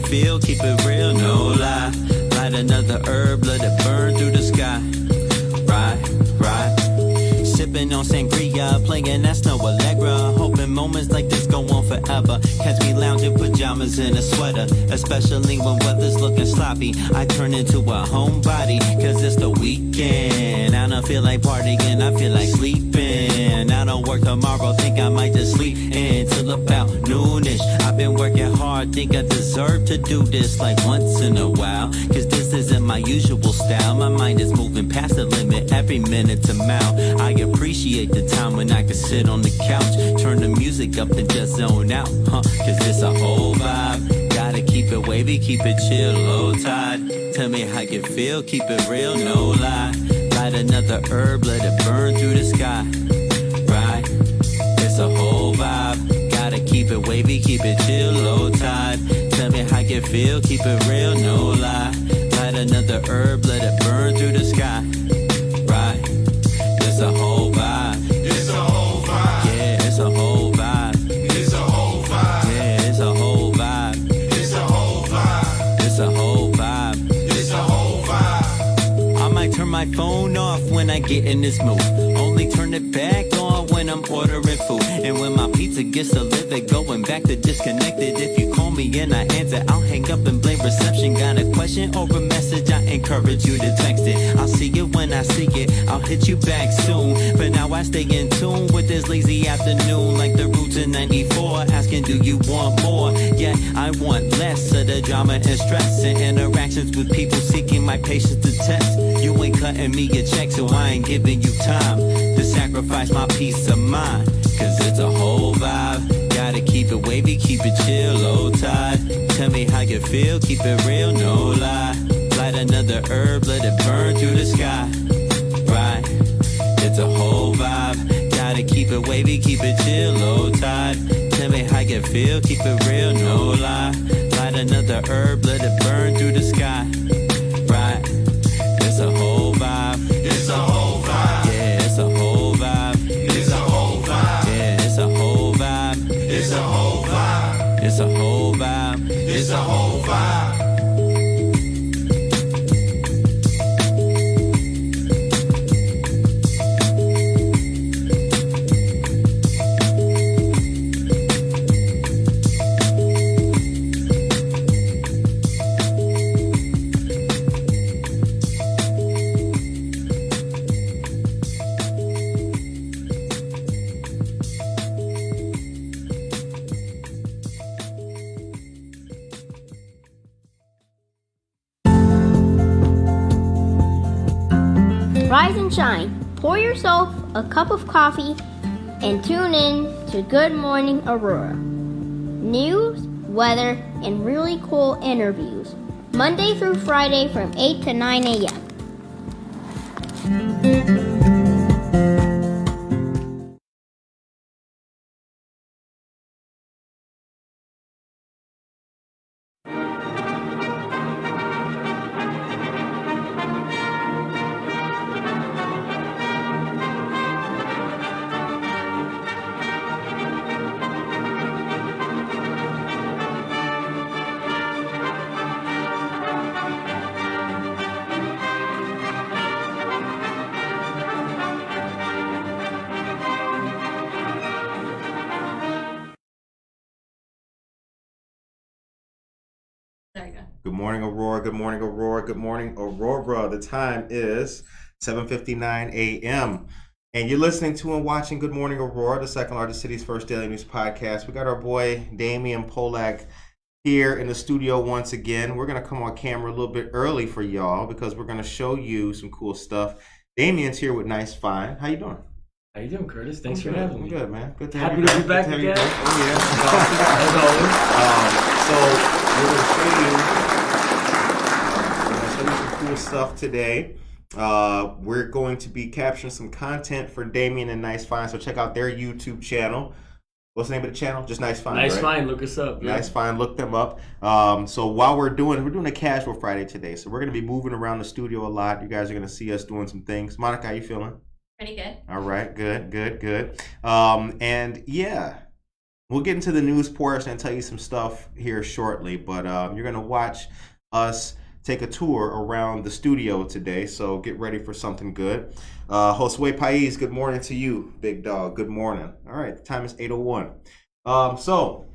feel, keep it real, no lie. Light another herb, let it burn through the sky. Right. Sipping on sangria, playing that snow Allegra. Hoping moments like this go on forever. Catch me lounging pajamas in a sweater, especially when weather's looking sloppy. I turn into a homebody, cause it's the weekend. I don't feel like partying, I feel like sleeping. I don't work tomorrow, think I might just sleep in till about noonish. I've been working hard, think I deserve to do this like once in a while. Cause this isn't my usual style. My mind is moving past the limit, every minute's a mile. I appreciate the time when I can sit on the couch, turn the music up and just zone out, cause it's a whole vibe. Gotta keep it wavy, keep it chill, low tide. Tell me how you feel, keep it real, no lie. Light another herb, let it burn through the sky. Right, it's a whole vibe. Gotta keep it wavy, keep it chill, low tide. Tell me how you feel, keep it real, no lie. Light another herb, let it burn through the sky. Right, it's a whole vibe. It's a whole vibe. Yeah, it's a whole vibe. It's a whole vibe. Yeah, it's a whole vibe. It's a whole vibe. It's a whole vibe. It's a whole vibe. I might turn my phone off when I get in this mood. Only turn it back on when I'm ordering food. And when my pizza gets delivered, going back to disconnected. If you call me and I answer, I'll hang up and blame reception. Got a question or a message, I encourage you to text it. I'll see it when I see it, I'll hit you back soon. For now I stay in tune with this lazy afternoon. Like the roots in 94, asking do you want more? Yeah, I want less of the drama and stress and interactions with people seeking my patience to test. You ain't cutting me a check, so I ain't giving you time to sacrifice my peace of mind. Cause it's a whole vibe. Gotta keep it wavy, keep it chill, low tide. Tell me how you feel, keep it real, no lie. Light another herb, let it burn through the sky. Right, it's a whole vibe. Gotta keep it wavy, keep it chill, low tide. Tell me how you feel, keep it real, no lie. Light another herb, let it burn through the sky. Right, it's a whole vibe. It's a whole vibe. Yeah, it's a whole vibe. It's a whole vibe. Yeah, it's a whole vibe. It's a whole vibe. It's a whole vibe. It's a whole vibe. Rise and shine. Pour yourself a cup of coffee and tune in to Good Morning Aurora. News, weather, and really cool interviews. Monday through Friday from 8 to 9 a.m. Good morning, Aurora. Good morning, Aurora. Good morning, Aurora. The time is 7:59 a.m. And you're listening to and watching Good Morning Aurora, the second largest city's first daily news podcast. We got our boy Damian Polak here in the studio once again. We're going to come on camera a little bit early for y'all because we're going to show you some cool stuff. Damian's here with Nice Fine. How you doing? How you doing, Curtis? Thanks for having me. I'm good, man. Good to have Happy you to be back Good to again. have you back. Oh, yeah. So we're going to show you some cool stuff today. We're going to be capturing some content for Damian and Nice Fine. So check out their YouTube channel. What's the name of the channel? Just Nice Fine. Nice right? Fine. Look us up. Yeah. Nice Fine. Look them up. So while we're doing a casual Friday today, so we're going to be moving around the studio a lot. You guys are going to see us doing some things. Monica, how you feeling? Pretty good. All right, good. And yeah, we'll get into the news portion and tell you some stuff here shortly. But you're gonna watch us take a tour around the studio today, so get ready for something good. Josue Pais, good morning to you, big dog. Good morning. All right, the time is 8:01. So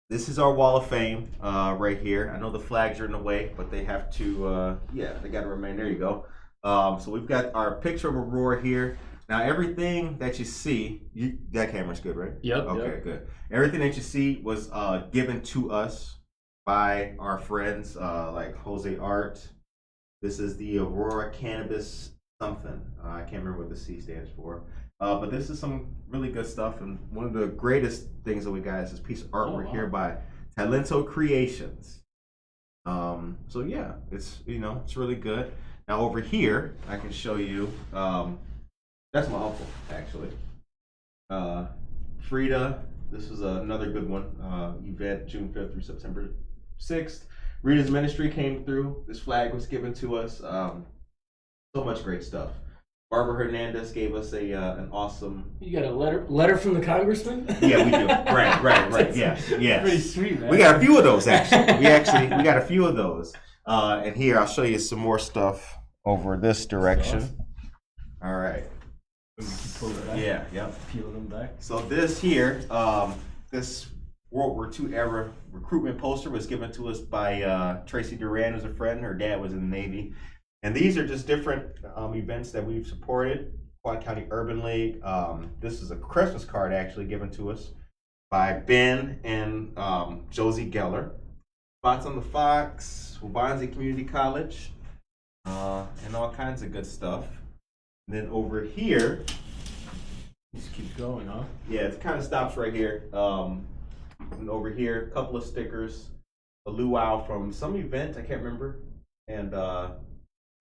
this is our wall of fame right here. I know the flags are in the way, but they have to, they got to remain. There you go. So we've got our picture of Aurora here. Now, everything that you see, that camera's good, right? Yep. Okay, good. Everything that you see was given to us by our friends like Jose Art. This is the Aurora Cannabis something. I can't remember what the C stands for. But this is some really good stuff. And one of the greatest things that we got is this piece of artwork here by Talento Creations. So yeah, it's really good. Now over here, I can show you, that's my uncle, actually. Frida, this is another good one. Event June 5th through September 6th. Rita's ministry came through. This flag was given to us. So much great stuff. Barbara Hernandez gave us an awesome. You got a letter from the congressman? Yeah, we do. Right. Yes. Pretty sweet, man. We got a few of those actually. We got a few of those. And here I'll show you some more stuff over this direction. Awesome. All right. Pull it back. Yeah. Yep. Peel them back. So this here, this World War II era recruitment poster was given to us by Tracy Duran, who's a friend. Her dad was in the Navy. And these are just different events that we've supported. Quad County Urban League. This is a Christmas card actually given to us by Ben and Josie Geller. Spots on the Fox, Wabanzi Community College, and all kinds of good stuff. And then over here, Just keeps going, huh? yeah, it kind of stops right here. And over here, a couple of stickers, a luau from some event, I can't remember, and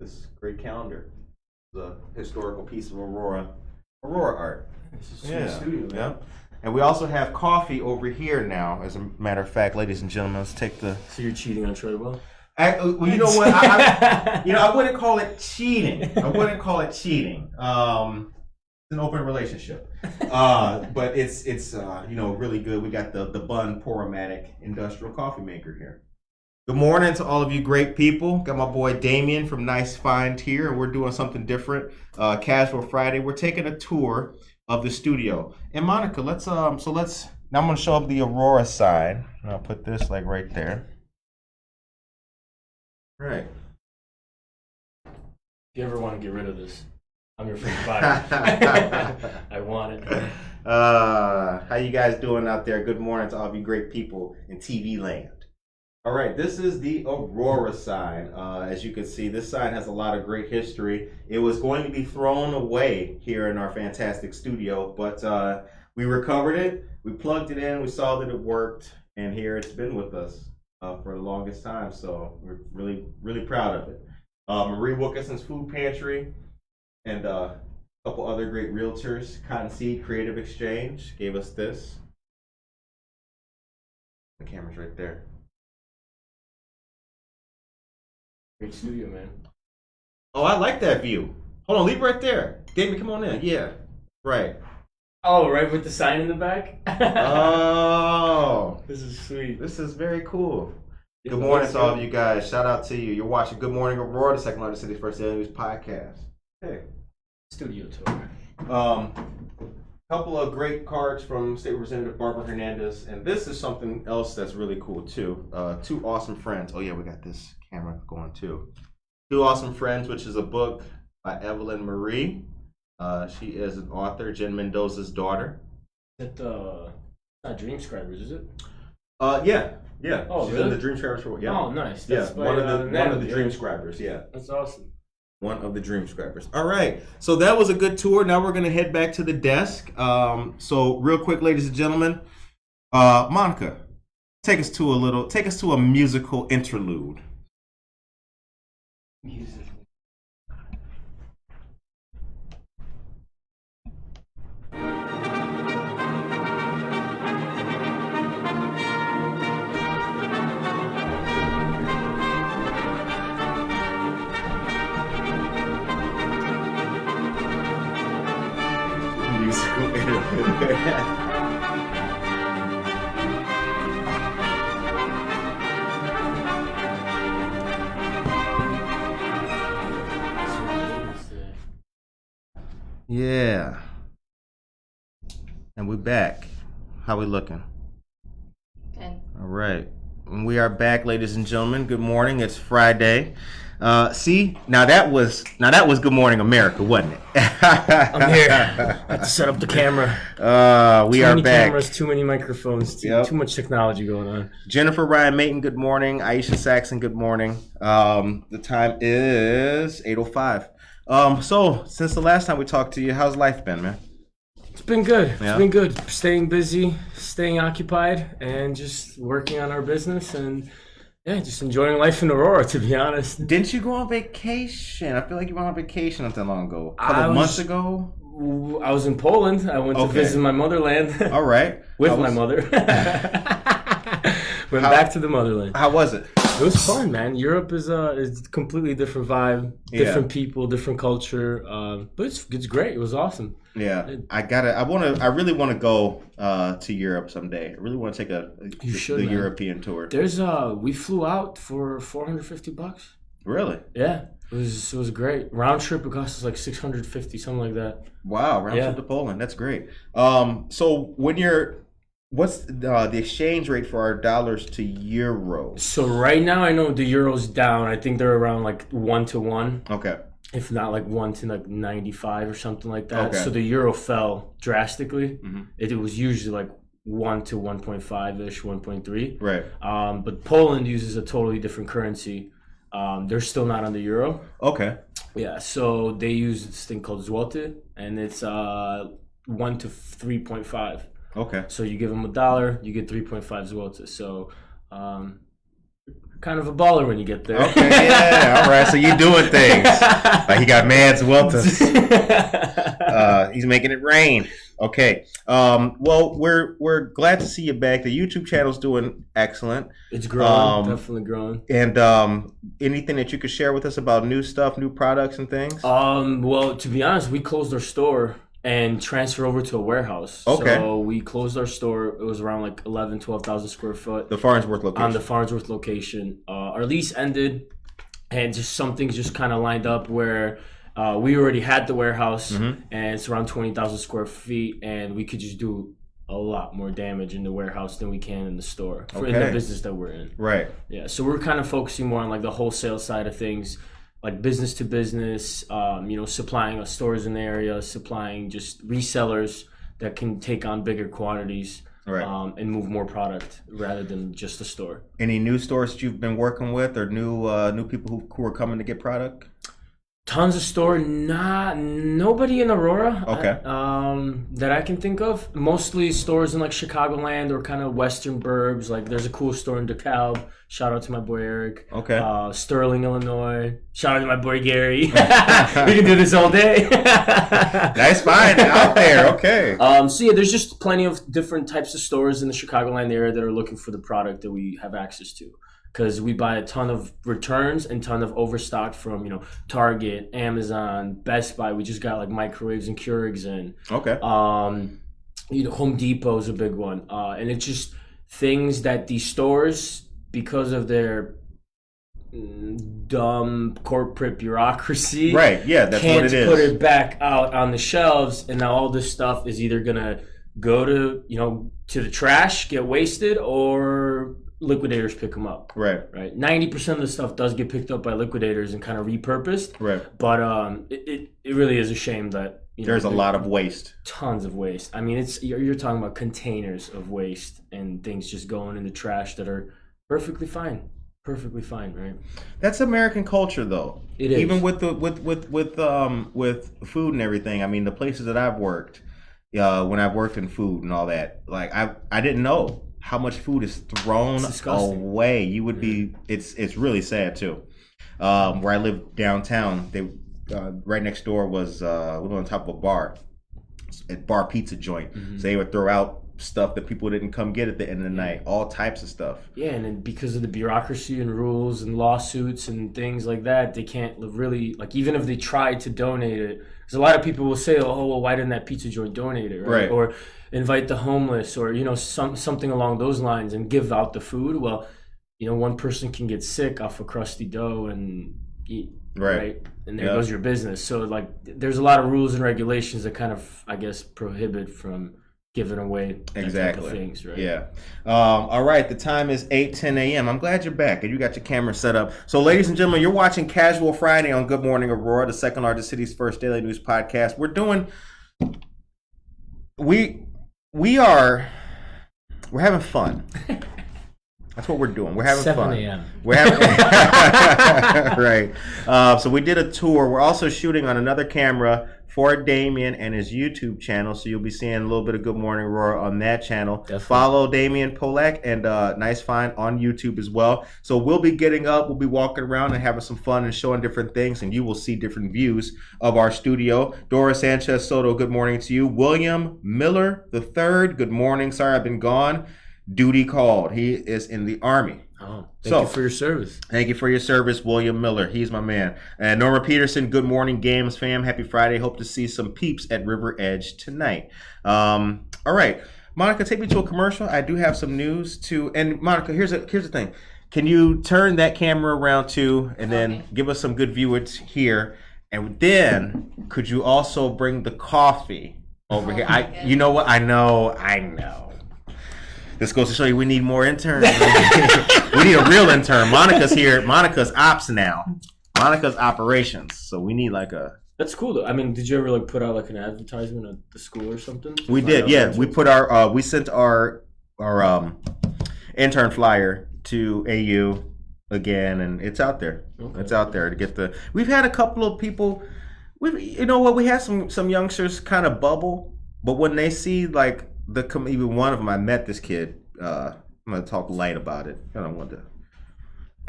this great calendar. The historical piece of Aurora art. This is sweet studio, man. Yeah. And we also have coffee over here now. As a matter of fact, ladies and gentlemen, let's take the. So you're cheating on Treadwell? Well, you know what? I wouldn't call it cheating. It's an open relationship, but it's really good. We got the Bun Pouromatic industrial coffee maker here. Good morning to all of you great people. Got my boy Damian from Nice Find here, and we're doing something different. Casual Friday. We're taking a tour of the studio. And Monica, let's now I'm gonna show up the Aurora sign. And I'll put this like right there. Right. If you ever want to get rid of this, I'm your free buyer. I want it. How you guys doing out there? Good morning to all of you great people in TV land. All right, this is the Aurora sign. As you can see, this sign has a lot of great history. It was going to be thrown away here in our fantastic studio, but we recovered it, we plugged it in, we saw that it worked, and here it's been with us for the longest time, so we're really, really proud of it. Marie Wilkinson's Food Pantry and a couple other great realtors, Cotton Seed Creative Exchange, gave us this. The camera's right there. Great studio, man. Oh, I like that view. Hold on, leave it right there. Damien, come on in. Yeah, right. Oh, right with the sign in the back? Oh. This is sweet. This is very cool. Good morning to all of you guys. Shout out to you. You're watching Good Morning Aurora, the second largest city's first daily news podcast. Hey. Studio tour. Couple of great cards from State Representative Barbara Hernandez. And this is something else that's really cool, too. Two awesome friends. Oh, yeah, we got this camera going, too. Two Awesome Friends, which is a book by Evelyn Marie. She is an author, Jen Mendoza's daughter. Is that not Dreamscribers, is it? Yeah. Oh, she's really? in the Dreamscribers. Yeah. Oh, nice. That's one of the Dreamscribers. Yeah. That's awesome. One of the Dreamscribers. All right. So that was a good tour. Now we're gonna head back to the desk. So real quick, ladies and gentlemen, Monica, take us to a musical interlude. Music. Yeah. And we're back. How we looking? Good. All right. And we are back, ladies and gentlemen. Good morning. It's Friday. See, now that was Good Morning America, wasn't it? I'm here. I had to set up the camera. We Too are many back. cameras, too many microphones, too much technology going on. Jennifer Ryan Mayton, good morning. Aisha Saxon, good morning. The time is 8:05. So since the last time we talked to you, how's life been, man? It's been good. Yeah. It's been good. Staying busy, staying occupied, and just working on our business and just enjoying life in Aurora, to be honest. Didn't you go on vacation? I feel like you went on vacation not that long ago. A couple months ago? I was in Poland. I went to visit my motherland. All right. With my mother. Went back to the motherland. How was it? It was fun, man. Europe is a completely different vibe, different people, different culture. But it's great. It was awesome. Yeah, I really want to go to Europe someday. I really want to take the European tour. There's we flew out for $450. Really? Yeah, it was great. Round trip, it cost us like $650, something like that. Wow, round trip to Poland. That's great. So what's the exchange rate for our dollars to euros? So right now, I know the euro's down. I think they're around like 1-to-1. Okay. If not like 1 to like 95 or something like that. Okay. So the euro fell drastically. Mm-hmm. It was usually like 1 to 1.5-ish, 1.3. Right. But Poland uses a totally different currency. They're still not on the euro. Okay. Yeah, so they use this thing called zloty, and it's 1 to 3.5. Okay. So you give them $1, you get 3.5 zloty. So kind of a baller when you get there. Okay, yeah, all right. So you doing things like he got mad Welters. He's making it rain. Okay. Well, we're glad to see you back. The YouTube channel's doing excellent. It's growing, definitely growing. And anything that you could share with us about new stuff, new products, and things? Well, to be honest, we closed our store and transfer over to a warehouse. Okay. So we closed our store. It was around like 12,000 square foot. The Farnsworth location. On the Farnsworth location. Our lease ended, and just some things just kind of lined up where we already had the warehouse, and it's around 20,000 square feet, and we could just do a lot more damage in the warehouse than we can in the store in the business that we're in. Right. Yeah. So we're kind of focusing more on like the wholesale side of things, like business to business, supplying us stores in the area, supplying just resellers that can take on bigger quantities, right, and move more product rather than just a store. Any new stores that you've been working with, or new people who are coming to get product? Tons of store, nobody in Aurora. Okay. That I can think of. Mostly stores in like Chicagoland or kind of western burbs. Like there's a cool store in DeKalb. Shout out to my boy Eric. Okay. Sterling, Illinois. Shout out to my boy Gary. We can do this all day. Nice find out there. Okay. So yeah, there's just plenty of different types of stores in the Chicagoland area that are looking for the product that we have access to. Because we buy a ton of returns and ton of overstock from, Target, Amazon, Best Buy. We just got like microwaves and Keurigs in. Okay. Home Depot is a big one. And it's just things that these stores, because of their dumb corporate bureaucracy, right? Yeah, that's what it is. Can't put it back out on the shelves, and now all this stuff is either gonna go to to the trash, get wasted, or liquidators pick them up. Right. 90% of the stuff does get picked up by liquidators and kind of repurposed. Right. But it really is a shame that there's a lot of waste. Tons of waste. I mean, you're talking about containers of waste and things just going in the trash that are perfectly fine. Perfectly fine, right? That's American culture, though. It is. Even with food and everything. I mean, the places that I've worked, when I've worked in food and all that, like I didn't know how much food is thrown away. You would be. It's really sad too. Where I live downtown, right next door was we were on top of a bar pizza joint. Mm-hmm. So they would throw out stuff that people didn't come get at the end of the night, all types of stuff. Yeah, and then because of the bureaucracy and rules and lawsuits and things like that, they can't really, like, even if they tried to donate it, because a lot of people will say, oh, well, why didn't that pizza joint donate it, right? Or invite the homeless, or something along those lines, and give out the food. Well, one person can get sick off a crusty dough, and eat. Right. And there goes your business. So like, there's a lot of rules and regulations that kind of, I guess, prohibit from giving away that type of things, right? Yeah. All right. The time is 8:10 a.m. I'm glad you're back and you got your camera set up. So, ladies and gentlemen, you're watching Casual Friday on Good Morning Aurora, the second largest city's first daily news podcast. We're having fun. That's what we're doing. We're having 7 fun. 7 a.m. We're having right. So we did a tour. We're also shooting on another camera for Damian and his YouTube channel. So you'll be seeing a little bit of Good Morning Aurora on that channel. Definitely. Follow Damian Polak and Nice Find on YouTube as well. So we'll be getting up. We'll be walking around and having some fun and showing different things. And you will see different views of our studio. Dora Sanchez Soto, good morning to you. William Miller III, good morning. Sorry, I've been gone. Duty called. He is in the Army. Oh, thank you for your service. Thank you for your service, William Miller. He's my man. And Norma Peterson, good morning, Games fam. Happy Friday. Hope to see some peeps at River Edge tonight. All right. Monica, take me to a commercial. I do have some news too. And Monica, here's the thing. Can you turn that camera around too and then give us some good viewers here? And then could you also bring the coffee over here? You know what? I know. This goes to show you we need more interns. We need a real intern. Monica's here. Monica's ops now. Monica's operations. So we need like a... That's cool though. I mean, did you ever like put out like an advertisement at the school or something? We did, yeah. We put we sent our intern flyer to AU again, and it's out there. Okay. It's out there to get the... We've had a couple of people... You know what? We had some youngsters kind of bubble, but when they see like... even one of them, I met this kid. I'm gonna talk light about it. I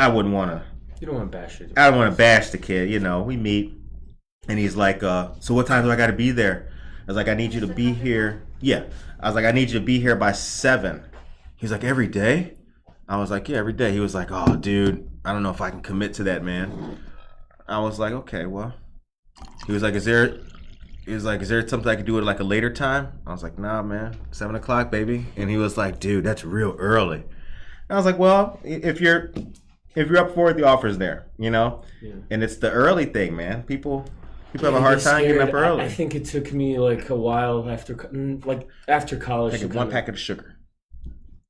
wouldn't want to. You don't want to bash it. I don't want to bash the kid. You know, we meet, and he's like, "So what time do I got to be there?" I was like, "I need you to be here." Yeah, I was like, "I need you to be here by 7." He's like, "Every day?" I was like, "Yeah, every day." He was like, "Oh, dude, I don't know if I can commit to that, man." I was like, "Okay, well." He was like, "Is there something I could do at like a later time?" I was like, "Nah, man, 7 o'clock, baby." And he was like, "Dude, that's real early." And I was like, "Well, if you're up for it, the offer's there, you know." Yeah. And it's the early thing, man. People have a hard time getting up early. I think it took me like a while after college. Like one packet of sugar.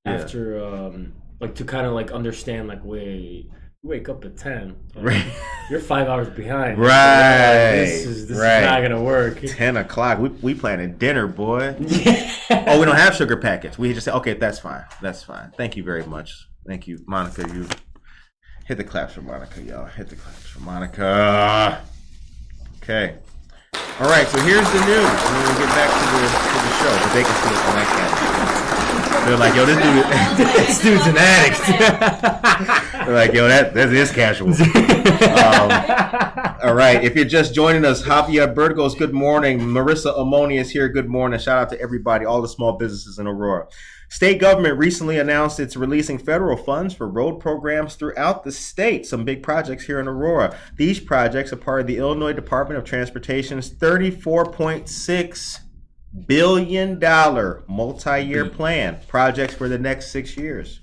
After like to kind of like understand like wake up at 10. Right. You're 5 hours behind. Right. This is not gonna work. 10 o'clock. We planning dinner, boy. Oh, we don't have sugar packets. We just say, okay, that's fine. That's fine. Thank you very much. Thank you, Monica. You hit the claps for Monica, y'all. Hit the claps for Monica. Okay. All right. So here's the news. And then we get back to the show, but they can see it on that camera. They're like, "Yo, this dude's an addict." They're like, "Yo, that is casual." All right. If you're just joining us, Javier Burgos, good morning. Marissa Amoni is here. Good morning. Shout out to everybody, all the small businesses in Aurora. State government recently announced it's releasing federal funds for road programs throughout the state. Some big projects here in Aurora. These projects are part of the Illinois Department of Transportation's $34.6 billion multi-year plan, projects for the next 6 years.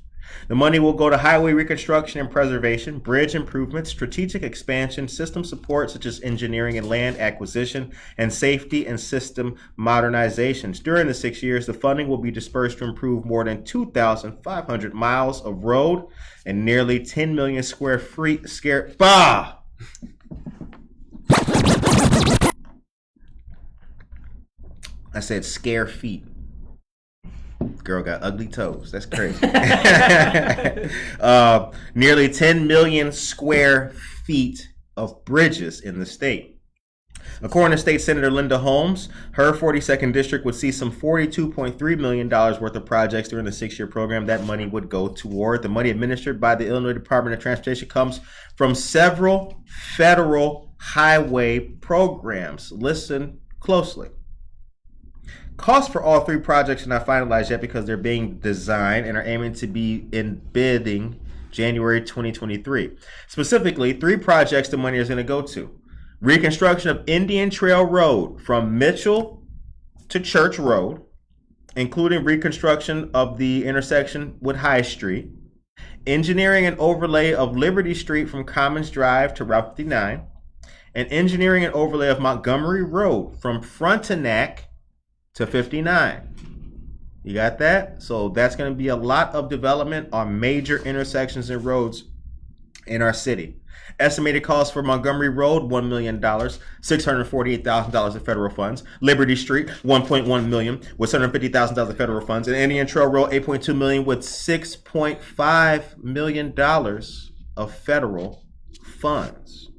The money will go to highway reconstruction and preservation, bridge improvements, strategic expansion, system support such as engineering and land acquisition, and safety and system modernizations. During the 6 years, the funding will be dispersed to improve more than 2,500 miles of road and nearly 10 million square feet. I said scare feet. Girl got ugly toes. That's crazy. Nearly 10 million square feet of bridges in the state. According to State Senator Linda Holmes, her 42nd district would see some $42.3 million worth of projects during the 6-year program. That money would go toward. The money administered by the Illinois Department of Transportation comes from several federal highway programs. Listen closely. Costs for all 3 projects are not finalized yet because they're being designed and are aiming to be in bidding January 2023. Specifically, 3 projects the money is going to go to. Reconstruction of Indian Trail Road from Mitchell to Church Road, including reconstruction of the intersection with High Street, engineering and overlay of Liberty Street from Commons Drive to Route 59, and engineering and overlay of Montgomery Road from Frontenac to 59. You got that? So that's going to be a lot of development on major intersections and roads in our city. Estimated cost for Montgomery Road, $1 million, $648,000 of federal funds. Liberty Street, $1.1 million with $750,000 of federal funds. And Indian Trail Road, $8.2 million with $6.5 million of federal funds.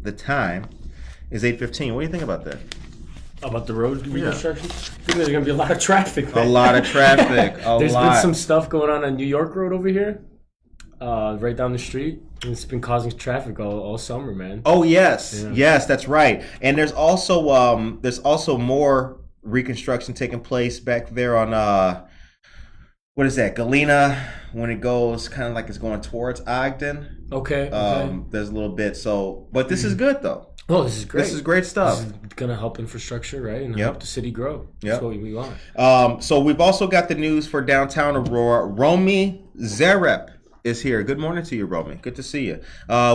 The time is 8:15. What do you think about that? About the road reconstruction? I think there's going to be a lot of traffic. A lot of traffic. There's been some stuff going on New York Road over here, right down the street. It's been causing traffic all summer, man. Oh yes, yes, that's right. And there's also more reconstruction taking place back there on what is that? Galena, when it goes kind of like it's going towards Ogden. Okay. There's a little bit. So, but this is good though. Oh, this is great. This is great stuff. This is going to help infrastructure, right? And help the city grow. That's what we want. So we've also got the news for downtown Aurora. Romy Zarep is here. Good morning to you, Romy. Good to see you.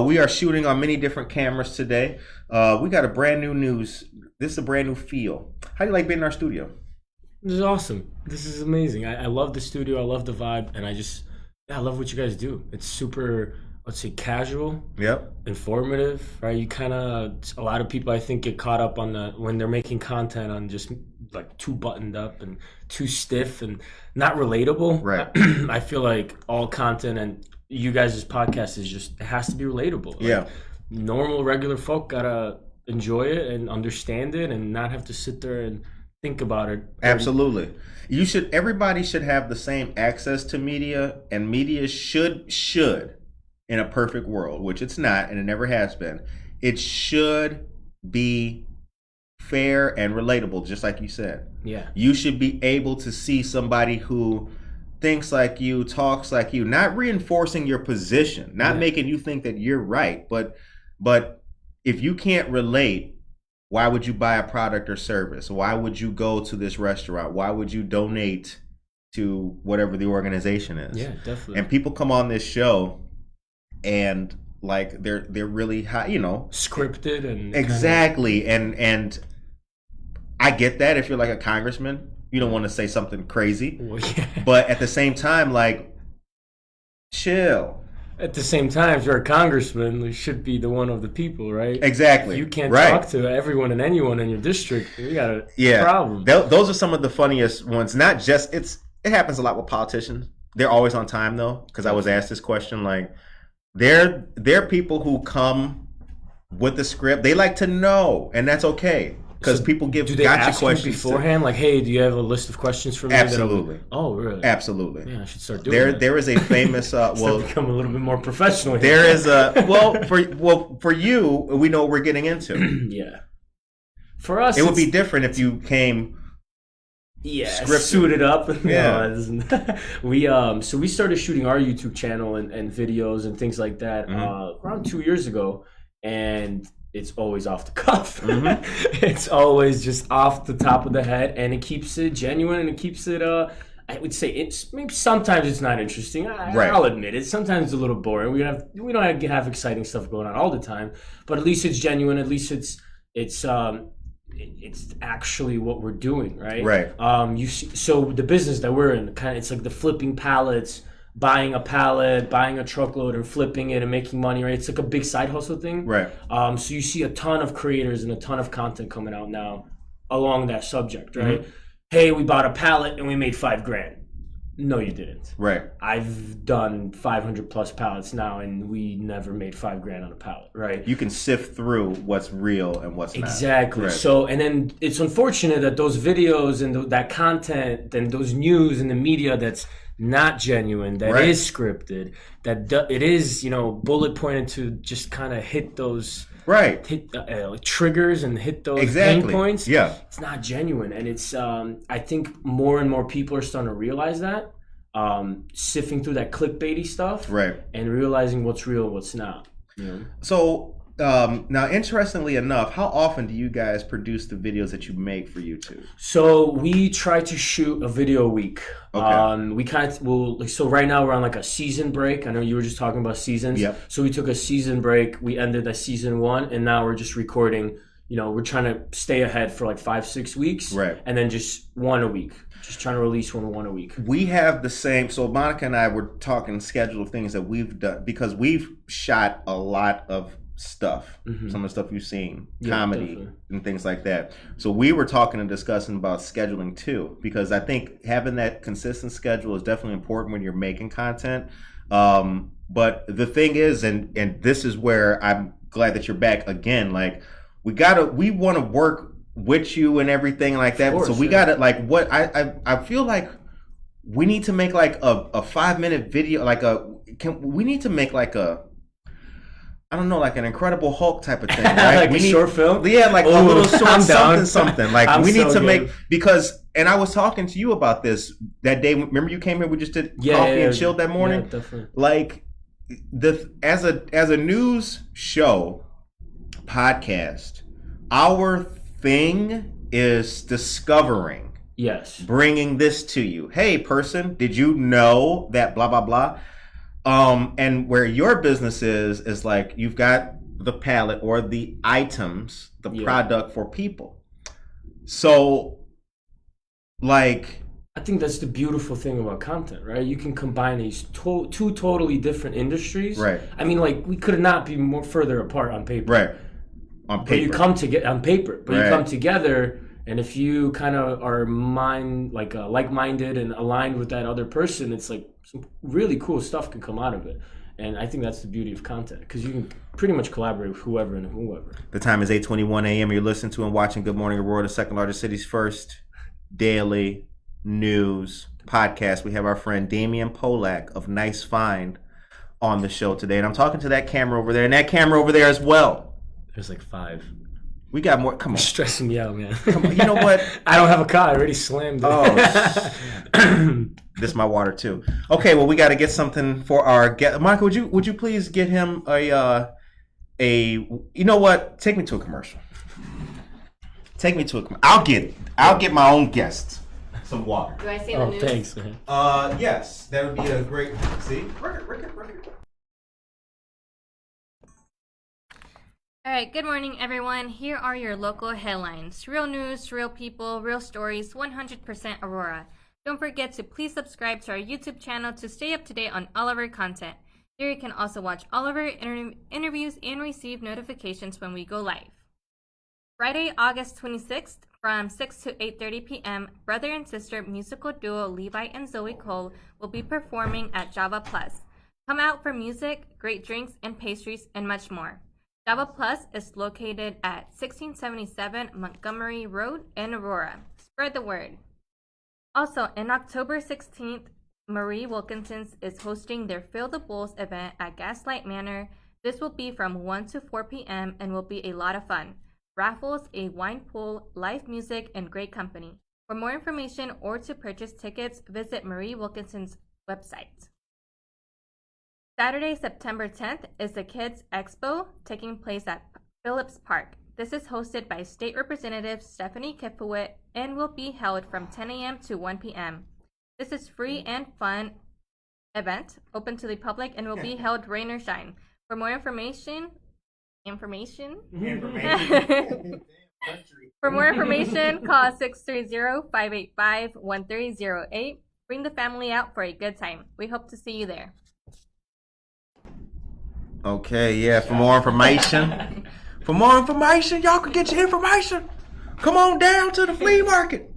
We are shooting on many different cameras today. We got a brand new news. This is a brand new feel. How do you like being in our studio? This is awesome. This is amazing. I love the studio. I love the vibe. And I love what you guys do. It's super, let's say, casual. Yep. Informative, right? You kind of, a lot of people I think get caught up on when they're making content on just like too buttoned up and too stiff and not relatable. Right. I feel like all content and you guys' podcast is just, it has to be relatable. Like, normal, regular folk gotta enjoy it and understand it and not have to sit there and think about it. Absolutely. Everybody should have the same access to media, and media should in a perfect world, which it's not and it never has been, it should be fair and relatable, just like you said. Yeah. You should be able to see somebody who thinks like you, talks like you, not reinforcing your position, not making you think that you're right, but if you can't relate, why would you buy a product or service? Why would you go to this restaurant? Why would you donate to whatever the organization is? Yeah, definitely. And people come on this show and like they're really high, scripted and exactly. And I get that if you're like a congressman, you don't want to say something crazy. Well, yeah. But at the same time, like, chill. At the same time, if you're a congressman, you should be the one of the people, right? Exactly. If you can't talk to everyone and anyone in your district, you got a problem. Those are some of the funniest ones. Not just, it happens a lot with politicians. They're always on time though, because I was asked this question, like, they're people who come with the script. They like to know, and that's okay. Because people give do they gotcha ask questions you beforehand, like, "Hey, do you have a list of questions for me?" Absolutely. Oh, really? Absolutely. Yeah, I should start doing that. There is a famous become a little bit more professional. There is a for you, we know what we're getting into. Yeah. For us, it would be different if you came. Yeah, scripted. Suited up. Yeah. So we started shooting our YouTube channel and videos and things like that around 2 years ago, and it's always off the cuff. Mm-hmm. It's always just off the top of the head, and it keeps it genuine, and it keeps it. I would say it's maybe sometimes it's not interesting. I'll admit it. Sometimes it's a little boring. We don't have exciting stuff going on all the time, but at least it's genuine. At least it's actually what we're doing, right? Right. You see, so the business that we're in, it's like the flipping pallets. Buying a pallet, buying a truckload and flipping it and making money, right? It's like a big side hustle thing. Right. So you see a ton of creators and a ton of content coming out now along that subject, right? Mm-hmm. Hey, we bought a pallet and we made $5,000. No, you didn't. Right. I've done 500 plus pallets now and we never made $5,000 on a pallet, right? You can sift through what's real and what's not. Exactly. Right. So, and then it's unfortunate that those videos and that content and those news and the media that's not genuine, that is scripted, that it is, bullet pointed to just kind of hit those triggers and hit those pain points. Yeah, it's not genuine, and it's I think more and more people are starting to realize that, sifting through that clickbaity stuff, right, and realizing what's real and what's not. So Now, interestingly enough, how often do you guys produce the videos that you make for YouTube? So we try to shoot a video a week. Okay. We kind of so right now we're on like a season break. I know you were just talking about seasons. Yep. So we took a season break. We ended the season 1, and now we're just recording. We're trying to stay ahead for like 5-6 weeks, right? And then just one a week. Just trying to release one a week. We have the same. So Monica and I were talking schedule of things that we've done because we've shot a lot of stuff. Mm-hmm. Some of the stuff you've seen, comedy definitely. And things like that. So we were talking and discussing about scheduling too, because I think having that consistent schedule is definitely important when you're making content. But the thing is, and this is where I'm glad that you're back again. Like we want to work with you and everything like that. Course, so we gotta like what I feel like we need to make like a 5-minute video, we need to make like a, I don't know, like an Incredible Hulk type of thing, right? Like we need short film? Yeah, like a little short something. Like I'm we need so to game. make, because, and I was talking to you about this that day. Remember you came here, we just did coffee and chilled that morning? Yeah, definitely. Like as a news show podcast, our thing is discovering. Yes. Bringing this to you. Hey, person, did you know that blah, blah, blah? And where your business is like you've got the palette or the items, the product for people. So, like... I think that's the beautiful thing about content, right? You can combine these two totally different industries. Right. I mean, like, we could not be more further apart on paper. Right. On paper. But you come together on paper, but right. You come together, and if you kind of are like-minded and aligned with that other person, it's like some really cool stuff can come out of it. And I think that's the beauty of content, because you can pretty much collaborate with whoever and whoever. The time is 8:21 a.m. You're listening to and watching Good Morning Aurora, the second largest city's first daily news podcast. We have our friend Damian Polak of Nice Find on the show today. And I'm talking to that camera over there and that camera over there as well. There's like 5. We got more. Come on. You're stressing me out, man. Come on. You know what? I don't have a car. I already slammed it. Oh, this is my water too. Okay, well, we got to get something for our guest. Monica, would you please get him a you know what? Take me to a commercial. Take me to a commercial. I'll get my own guest some water. Do I say the news? Thanks, man. Yes, that would be a great. See, record. All right, good morning, everyone. Here are your local headlines. Real news, real people, real stories, 100% Aurora. Don't forget to please subscribe to our YouTube channel to stay up to date on all of our content. There you can also watch all of our interviews and receive notifications when we go live. Friday, August 26th, from 6 to 8:30 p.m., brother and sister musical duo Levi and Zoe Cole will be performing at Java Plus. Come out for music, great drinks and pastries, and much more. Java Plus is located at 1677 Montgomery Road in Aurora. Spread the word. Also, on October 16th, Marie Wilkinson's is hosting their Fill the Bowls event at Gaslight Manor. This will be from 1 to 4 p.m. and will be a lot of fun. Raffles, a wine pool, live music, and great company. For more information or to purchase tickets, visit Marie Wilkinson's website. Saturday, September 10th is the Kids Expo taking place at Phillips Park. This is hosted by State Representative Stephanie Kifowit and will be held from 10 a.m. to 1 p.m. This is free and fun event, open to the public, and will be held rain or shine. For more information, For more information, call 630-585-1308. Bring the family out for a good time. We hope to see you there. Okay, yeah. For more information, y'all can get your information. Come on down to the flea market.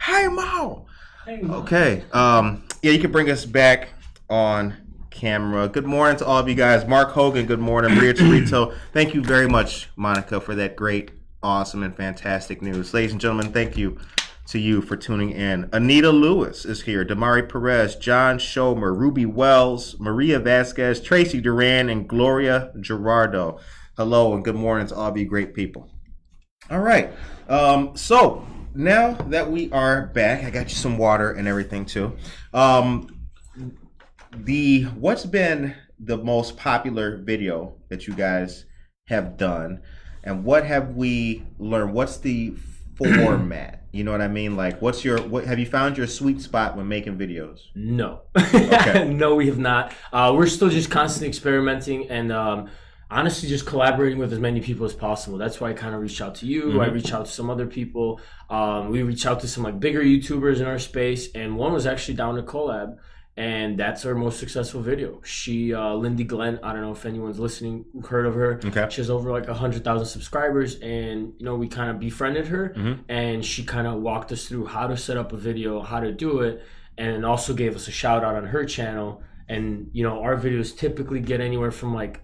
Hey, Mall. Okay. Yeah, you can bring us back on camera. Good morning to all of you guys. Mark Hogan, good morning. Maria Torito, thank you very much, Monica, for that great, awesome, and fantastic news. Ladies and gentlemen, thank you to you for tuning in. Anita Lewis is here. Damari Perez, John Schomer, Ruby Wells, Maria Vasquez, Tracy Duran, and Gloria Gerardo. Hello and good morning to all of you great people. All right. So now that we are back, I got you some water and everything too. What's been the most popular video that you guys have done, and what have we learned? What's the format? You know what I mean? Like, what have you found your sweet spot when making videos? No. Okay. No, we have not. We're still just constantly experimenting and honestly just collaborating with as many people as possible. That's why I kind of reached out to you. I reached out to some other people. We reached out to some like bigger YouTubers in our space, and one was actually down to collab. And that's our most successful video. She, Lindy Glenn, I don't know if anyone's listening, heard of her. Okay. She has over like 100,000 subscribers, and we kind of befriended her, and she kind of walked us through how to set up a video, how to do it, and also gave us a shout out on her channel. And our videos typically get anywhere from like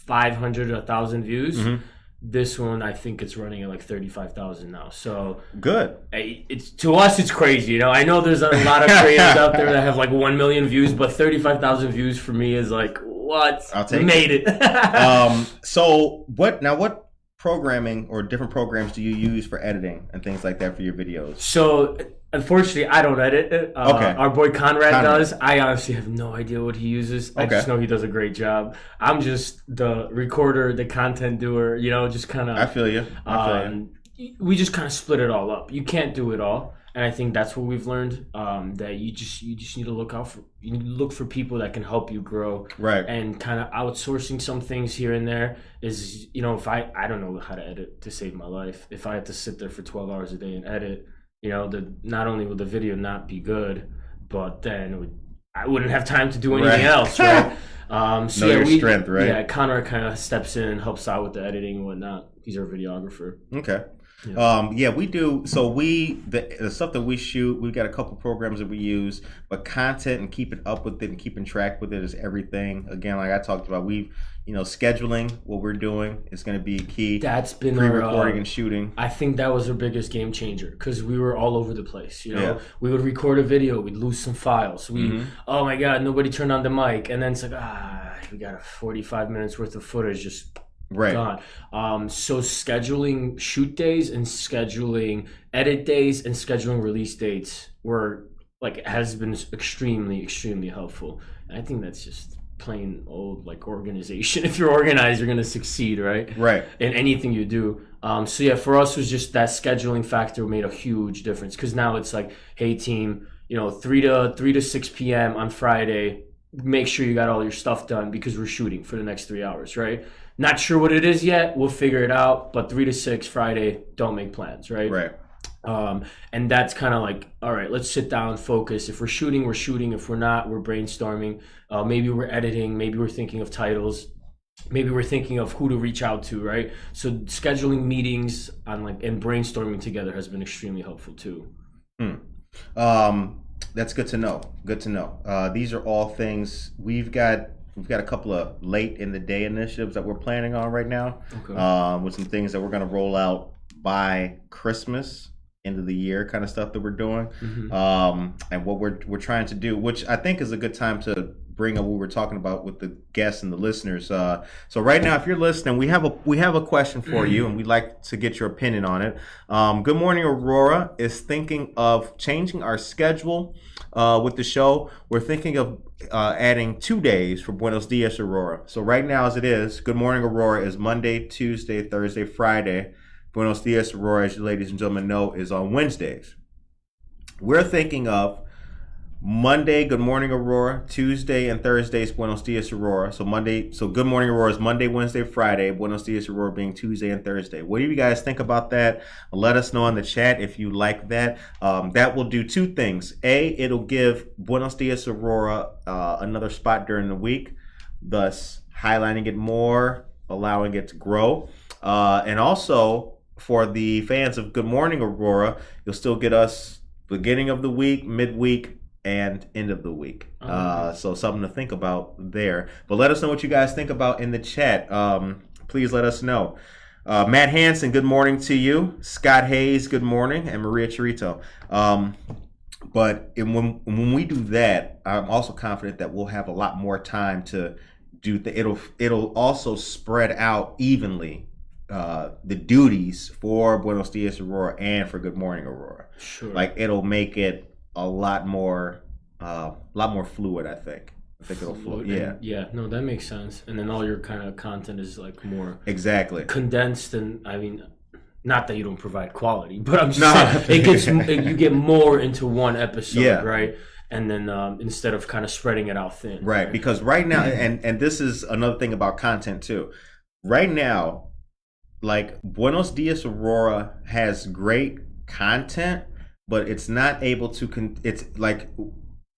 500 to 1,000 views. This one, I think it's running at like 35,000 now. So good. It's to us, it's crazy. I know there's a lot of creators out there that have like 1 million views, but 35,000 views for me is like, what? I'll take made it. So what programming or different programs do you use for editing and things like that for your videos? So unfortunately, I don't edit it. Okay. Our boy Conrad does. I honestly have no idea what he uses. I just know he does a great job. I'm just the recorder, the content doer, just kind of. I feel you. We just kind of split it all up. You can't do it all. And I think that's what we've learned, that you just need to look for people that can help you grow. Right. And kind of outsourcing some things here and there is, if I don't know how to edit to save my life. If I had to sit there for 12 hours a day and edit, not only would the video not be good, but then I wouldn't have time to do anything else, right? So know your strength, right? Yeah, Conrad kind of steps in and helps out with the editing and whatnot. He's our videographer. Okay. Yeah. We do. So the stuff that we shoot, we've got a couple programs that we use, but content and keeping up with it and keeping track with it is everything. Again, like I talked about, scheduling what we're doing is going to be key. That's been pre-recording and shooting. I think that was our biggest game changer because we were all over the place. We would record a video, we'd lose some files. Oh my God, nobody turned on the mic, and then it's like we got a 45 minutes worth of footage just. Right. Gone. So scheduling shoot days and scheduling edit days and scheduling release dates has been extremely, extremely helpful. And I think that's just plain old organization. If you're organized, you're gonna succeed, right? Right. In anything you do. So yeah, for us it was just that scheduling factor made a huge difference because now it's like, hey team, 3 to 6 p.m. on Friday, make sure you got all your stuff done because we're shooting for the next 3 hours, right? Not sure what it is yet. We'll figure it out. But 3 to 6 Friday, don't make plans, right? Right. And that's kind of like, all right, let's sit down, focus. If we're shooting, we're shooting. If we're not, we're brainstorming. Maybe we're editing. Maybe we're thinking of titles. Maybe we're thinking of who to reach out to, right? So scheduling meetings and brainstorming together has been extremely helpful too. That's good to know. Good to know. These are all things we've got a couple of late in the day initiatives that we're planning on right now. Okay. With some things that we're going to roll out by Christmas, end of the year kind of stuff that we're doing. And what we're trying to do, which I think is a good time to bring up what we're talking about with the guests and the listeners. So right now, if you're listening, we have a question for you, and we'd like to get your opinion on it. Good Morning Aurora is thinking of changing our schedule with the show. We're thinking of adding 2 days for Buenos Dias Aurora. So right now, as it is, Good Morning Aurora is Monday, Tuesday, Thursday, Friday. Buenos Dias Aurora, as you ladies and gentlemen know, is on Wednesdays. We're thinking of Monday, Good Morning Aurora. Tuesday and Thursday is Buenos Dias Aurora. So Good Morning Aurora is Monday, Wednesday, Friday. Buenos Dias Aurora being Tuesday and Thursday. What do you guys think about that? Let us know in the chat if you like that. That will do two things. A, it'll give Buenos Dias Aurora another spot during the week, thus highlighting it more, allowing it to grow. And also, for the fans of Good Morning Aurora, you'll still get us beginning of the week, midweek, and end of the week. So something to think about there. But let us know what you guys think about in the chat. Please let us know. Matt Hansen, good morning to you. Scott Hayes, good morning. And Maria Chirito. But when we do that, I'm also confident that we'll have a lot more time to do it'll also spread out evenly the duties for Buenos Dias Aurora and for Good Morning Aurora. Sure. It'll make it a lot more fluid, I think. I think it'll flow. Yeah. No, that makes sense. And then all your kind of content is like more exactly condensed, and I mean, not that you don't provide quality, but I'm just saying you get more into one episode, right? And then instead of kind of spreading it out thin, right? Because right now, and this is another thing about content too. Right now, like Buenos Dias Aurora has great content, but it's not able to. It's like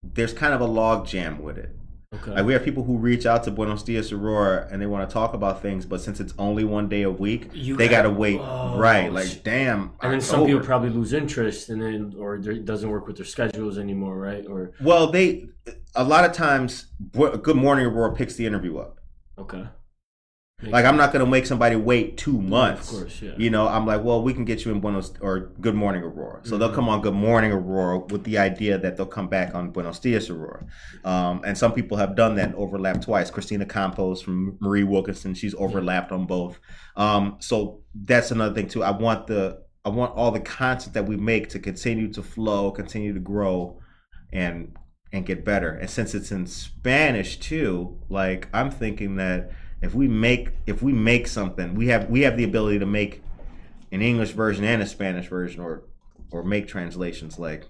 there's kind of a log jam with it. Okay. Like we have people who reach out to Buenos Dias Aurora and they want to talk about things, but since it's only one day a week, they gotta wait. Right? Like damn. And then some people probably lose interest, and then it doesn't work with their schedules anymore, right? Or a lot of times, Good Morning Aurora picks the interview up. Okay. Like I'm not gonna make somebody wait 2 months. Of course, yeah. You know, I'm like, well, we can get you in Buenos or Good Morning Aurora. So they'll come on Good Morning Aurora with the idea that they'll come back on Buenos Dias Aurora. And some people have done that and overlapped twice. Christina Campos from Marie Wilkinson, she's overlapped on both. So that's another thing too. I want all the content that we make to continue to flow, continue to grow, and get better. And since it's in Spanish too, like I'm thinking that if we make something, we have the ability to make an English version and a Spanish version, or make translations like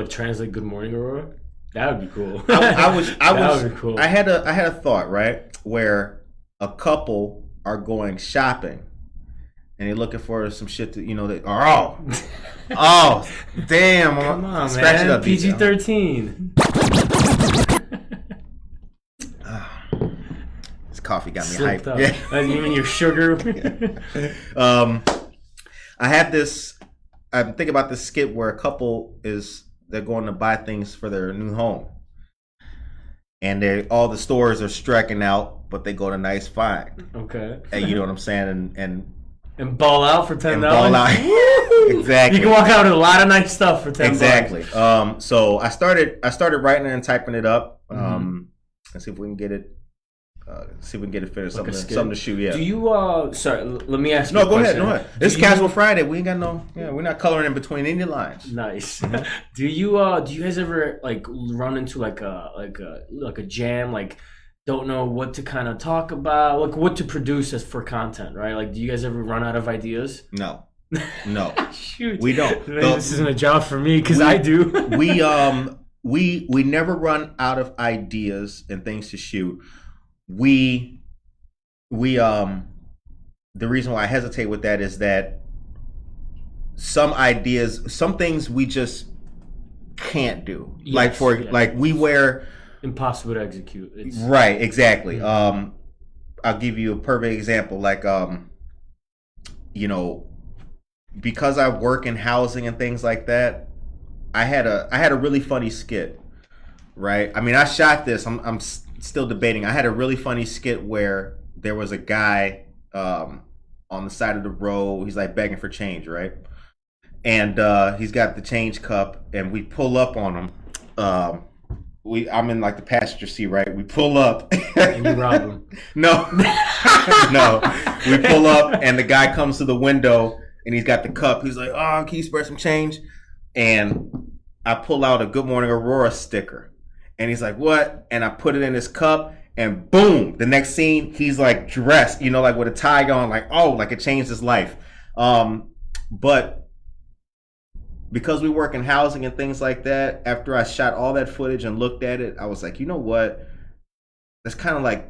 translate Good Morning Aurora. That would be cool. Would be cool. I had a thought, right, where a couple are going shopping and they're looking for some shit to damn, come on, man, PG-13. Coffee got me hyped. Up. Yeah. And even your sugar. I had this. I'm thinking about this skit where a couple they're going to buy things for their new home, and all the stores are striking out, but they go to Nice Find. Okay. And you know what I'm saying, and ball out for $10. Ball out. Exactly. You can walk out with a lot of nice stuff for $10. Exactly. So I started writing it and typing it up. And see if we can get it. Finished. Like something to shoot. Yeah. Do you? Sorry. Let me ask you. No, go ahead. It's Casual Friday. We ain't got no. Yeah, we're not coloring in between any lines. Nice. Do you guys ever like run into like a jam? Like, don't know what to kind of talk about, like what to produce as for content, right? Like, do you guys ever run out of ideas? No. Shoot. We don't. This isn't a job for me because I do. We never run out of ideas and things to shoot. The reason why I hesitate with that is that some things we just can't do. Yes, like we wear impossible to execute. Right, exactly. I'll give you a perfect example. Like because I work in housing and things like that, I had a really funny skit. Right? I mean, I shot this. I'm still debating. I had a really funny skit where there was a guy on the side of the road. He's like begging for change, right? And he's got the change cup, and we pull up on him. I'm in like the passenger seat, right? We pull up. And you rob him. No. We pull up, and the guy comes to the window, and he's got the cup. He's like, "Oh, can you spare some change?" And I pull out a Good Morning Aurora sticker. And he's like, "What?" And I put it in his cup, and boom, the next scene, he's like dressed, like with a tie on, like, oh, like it changed his life. But because we work in housing and things like that, after I shot all that footage and looked at it, I was like, you know what? That's kind of like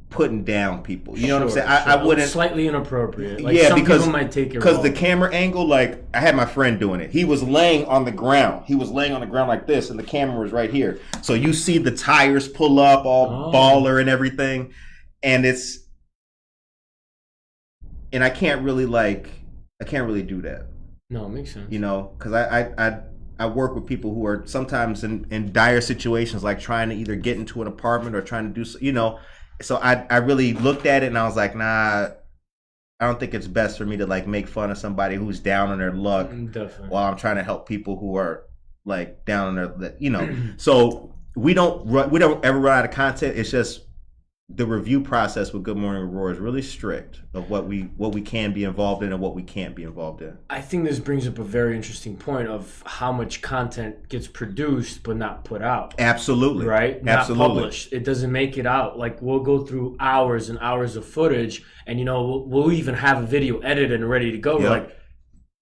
putting down people. You know what I'm saying? I wouldn't. Slightly inappropriate. Like yeah, some because people might take it because wrong. the camera angle, like I had my friend doing it. He was laying on the ground. He was laying on the ground like this, and the camera was right here. So you see the tires pull up, all baller and everything, and I can't really do that. No, it makes sense. Because I work with people who are sometimes in dire situations, like trying to either get into an apartment or trying to do, So I really looked at it and I was like, nah, I don't think it's best for me to like make fun of somebody who's down on their luck. Definitely. While I'm trying to help people who are like down on their, So we don't ever run out of content. It's just the review process with Good Morning Aurora is really strict of what we can be involved in and what we can't be involved in. I think this brings up a very interesting point of how much content gets produced but not put out. Absolutely. Right? Absolutely. Not published. It doesn't make it out. Like, we'll go through hours and hours of footage, and, you know, we'll even have a video edited and ready to go. We're like,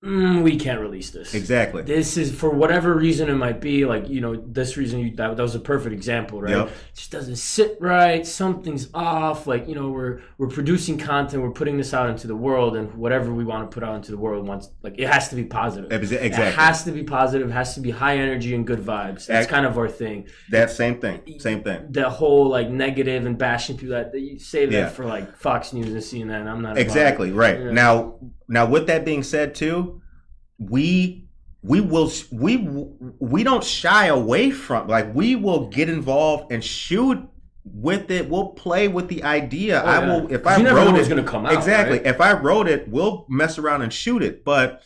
we can't release this. Exactly. This is, for whatever reason it might be, like, you know, this reason, that was a perfect example, right? It just doesn't sit right. Something's off. Like, you know, we're producing content. We're putting this out into the world, and whatever we want to put out into the world it has to be positive. Exactly. It has to be positive. It has to be high energy and good vibes. That's kind of our thing. That same thing. The whole, like, negative and bashing people, that you say that for, like, Fox News and CNN. I'm not exactly right. Yeah. Now, with that being said, too, we don't shy away from, like, we will get involved and shoot with it. We'll play with the idea. I will, if I wrote it, going to come out. Exactly. Right? If I wrote it, we'll mess around and shoot it. But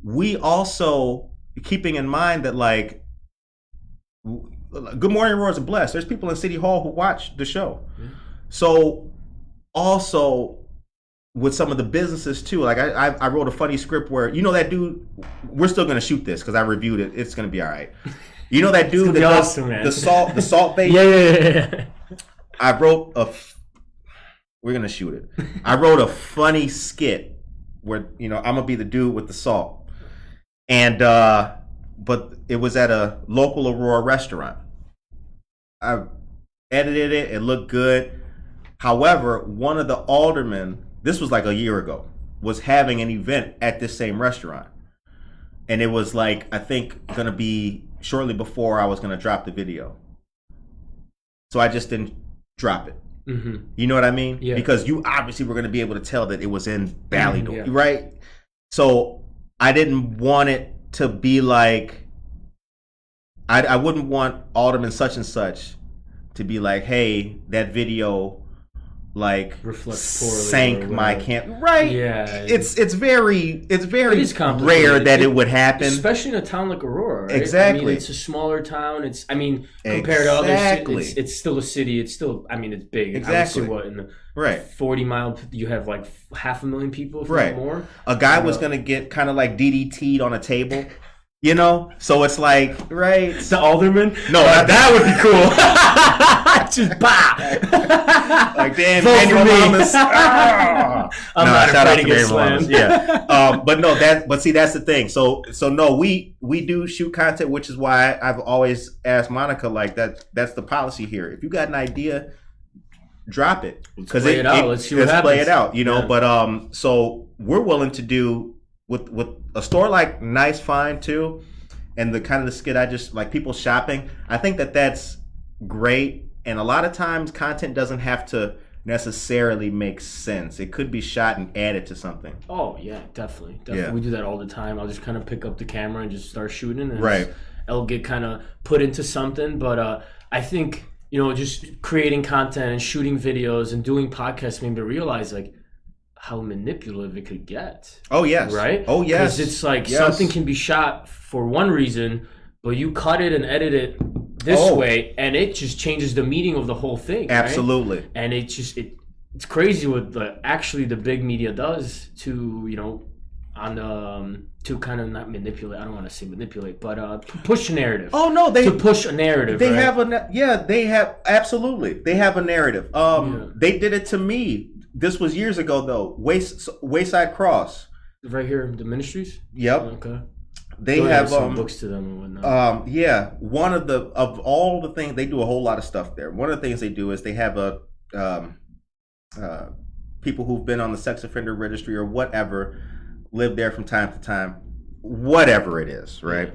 we also, keeping in mind that, like, Good Morning Aurora is blessed. There's people in City Hall who watch the show. So also, with some of the businesses too, like I wrote a funny script where, you know, that dude, we're still gonna shoot this because I reviewed it. It's gonna be all right. You know that dude that does awesome, man. the salt bait. Yeah. We're gonna shoot it. I wrote a funny skit where, you know, I'm gonna be the dude with the salt, and but it was at a local Aurora restaurant. I edited it. It looked good. However, one of the aldermen, this was like a year ago, was having an event at this same restaurant. And it was like, I think, going to be shortly before I was going to drop the video. So I just didn't drop it. Mm-hmm. You know what I mean? Yeah. Because you obviously were going to be able to tell that it was in Ballydor, right? So I didn't want it to be like, I wouldn't want Alderman such and such to be like, hey, that video, like, reflects poorly, sank my camp. Right. Yeah. It's very it is rare that it would happen. Especially in a town like Aurora, right? Exactly. I mean, it's a smaller town. Compared to other cities, it's still a city. It's still, it's big. Exactly. I would say, in the 40 mile, you have like 500,000 people, if not more. A guy was going to get kind of like DDT'd on a table. You know, so it's like, right? The alderman? No, that would be cool. Just bah! Like, damn, vote for me. I'm not afraid to get slammed. Yeah, but see, that's the thing. So no, we do shoot content, which is why I've always asked Monica, like, that's the policy here. If you got an idea, drop it. Let's play it out. Let's see what happens. Play it out. You know, but so we're willing to do. With a store like Nice Find too, and the kind of the skit I just like, people shopping, I think that's great. And a lot of times content doesn't have to necessarily make sense. It could be shot and added to something. Oh yeah, definitely. Yeah. We do that all the time. I'll just kind of pick up the camera and just start shooting, and right. It'll get kind of put into something. But I think, you know, just creating content and shooting videos and doing podcasts made me realize, like, how manipulative it could get. Oh yes. Right? Oh yes. Because it's like something can be shot for one reason, but you cut it and edit it this way, and it just changes the meaning of the whole thing. Absolutely. Right? And it's crazy what the big media does to, you know, to kind of not manipulate. I don't want to say manipulate, but to push a narrative. Oh no, to push a narrative. They right? they have They have a narrative. They did it to me. This was years ago, though. Wayside Cross. Right here, the ministries? Yep. Okay. They have some books to them and whatnot. Yeah. One of all the things, they do a whole lot of stuff there. One of the things they do is they have people who've been on the sex offender registry or whatever, live there from time to time, whatever it is, right?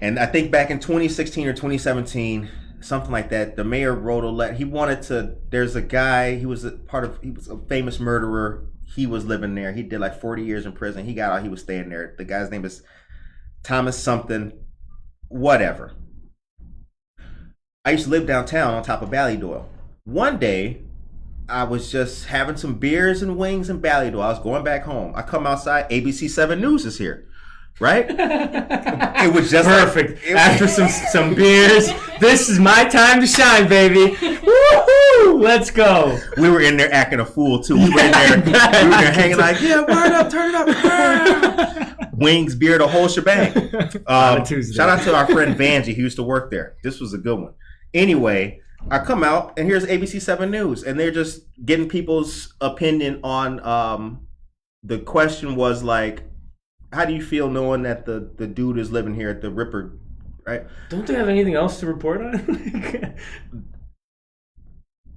And I think back in 2016 or 2017, something like that, the mayor wrote a letter. He wanted to, there's a guy, he was a famous murderer. He was living there. He did like 40 years in prison. He got out, he was staying there. The guy's name is Thomas something, whatever. I used to live downtown on top of Ballydor. One day, I was just having some beers and wings in Ballydor. I was going back home. I come outside, ABC 7 News is here. Right? It was just perfect. After some beers, this is my time to shine, baby. Woohoo! Woo! Let's go. We were in there acting a fool too. We were in there hanging like, yeah, word up, turn it up. Wings, beer, the whole shebang. Shout out to our friend Vanjie. He used to work there. This was a good one. Anyway, I come out and here's ABC 7 News, and they're just getting people's opinion on. The question was like, how do you feel knowing that the dude is living here at the Ripper, right? Don't they have anything else to report on?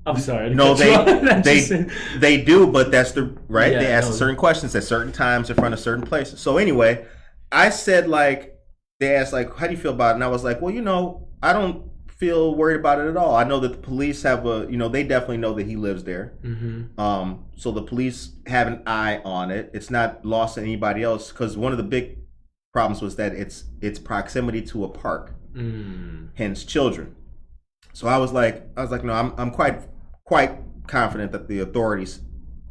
I'm sorry. No, they do, but that's the right. Yeah, they ask certain questions at certain times in front of certain places. So anyway, I said like, they asked like, how do you feel about it? And I was like, well, I don't feel worried about it at all. I know that the police have they definitely know that he lives there. Mm-hmm. So the police have an eye on it. It's not lost to anybody else, because one of the big problems was that it's proximity to a park, hence children. So I was like, no, I'm quite confident that the authorities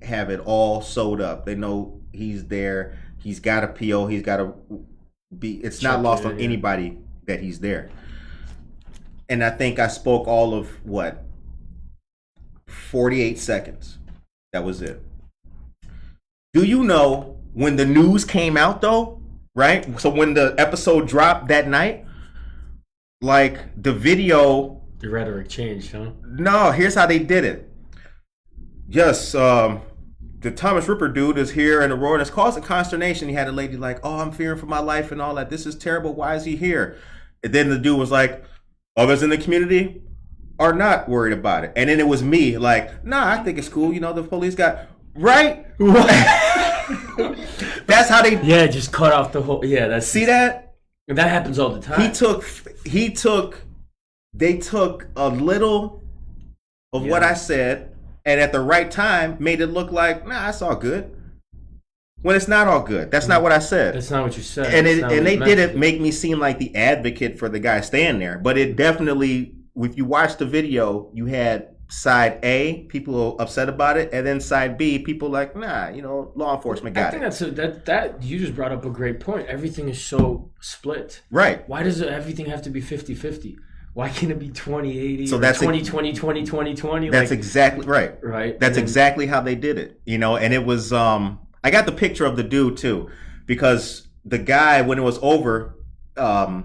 have it all sewed up. They know he's there. He's got a PO. He's got to be. It's not lost on anybody that he's there. And I think I spoke all of 48 seconds. That was it. Do you know when the news came out though? Right? So when the episode dropped that night, like the video. The rhetoric changed, huh? No, here's how they did it. Yes, the Thomas Ripper dude is here in Aurora, and it's causing consternation. He had a lady like, oh, I'm fearing for my life and all that. This is terrible. Why is he here? And then the dude was like, others in the community are not worried about it. And then it was me like, nah, I think it's cool. The police got, right? That's how they. Yeah, just cut off the whole. Yeah, that's. See that? That happens all the time. They took a little of what I said, and at the right time made it look like, nah, it's all good. When it's not all good. That's not what I said. That's not what you said. And they didn't make me seem like the advocate for the guy staying there. But it definitely, if you watch the video, you had side A, people upset about it, and then side B, people like, nah, law enforcement got it. I think that you just brought up a great point. Everything is so split. Right. Why does everything have to be 50-50? Why can't it be 20-80 so or that's 20-20, 20-20-20? That's exactly right. Right. That's exactly how they did it. And it was I got the picture of the dude too, because the guy, when it was over, I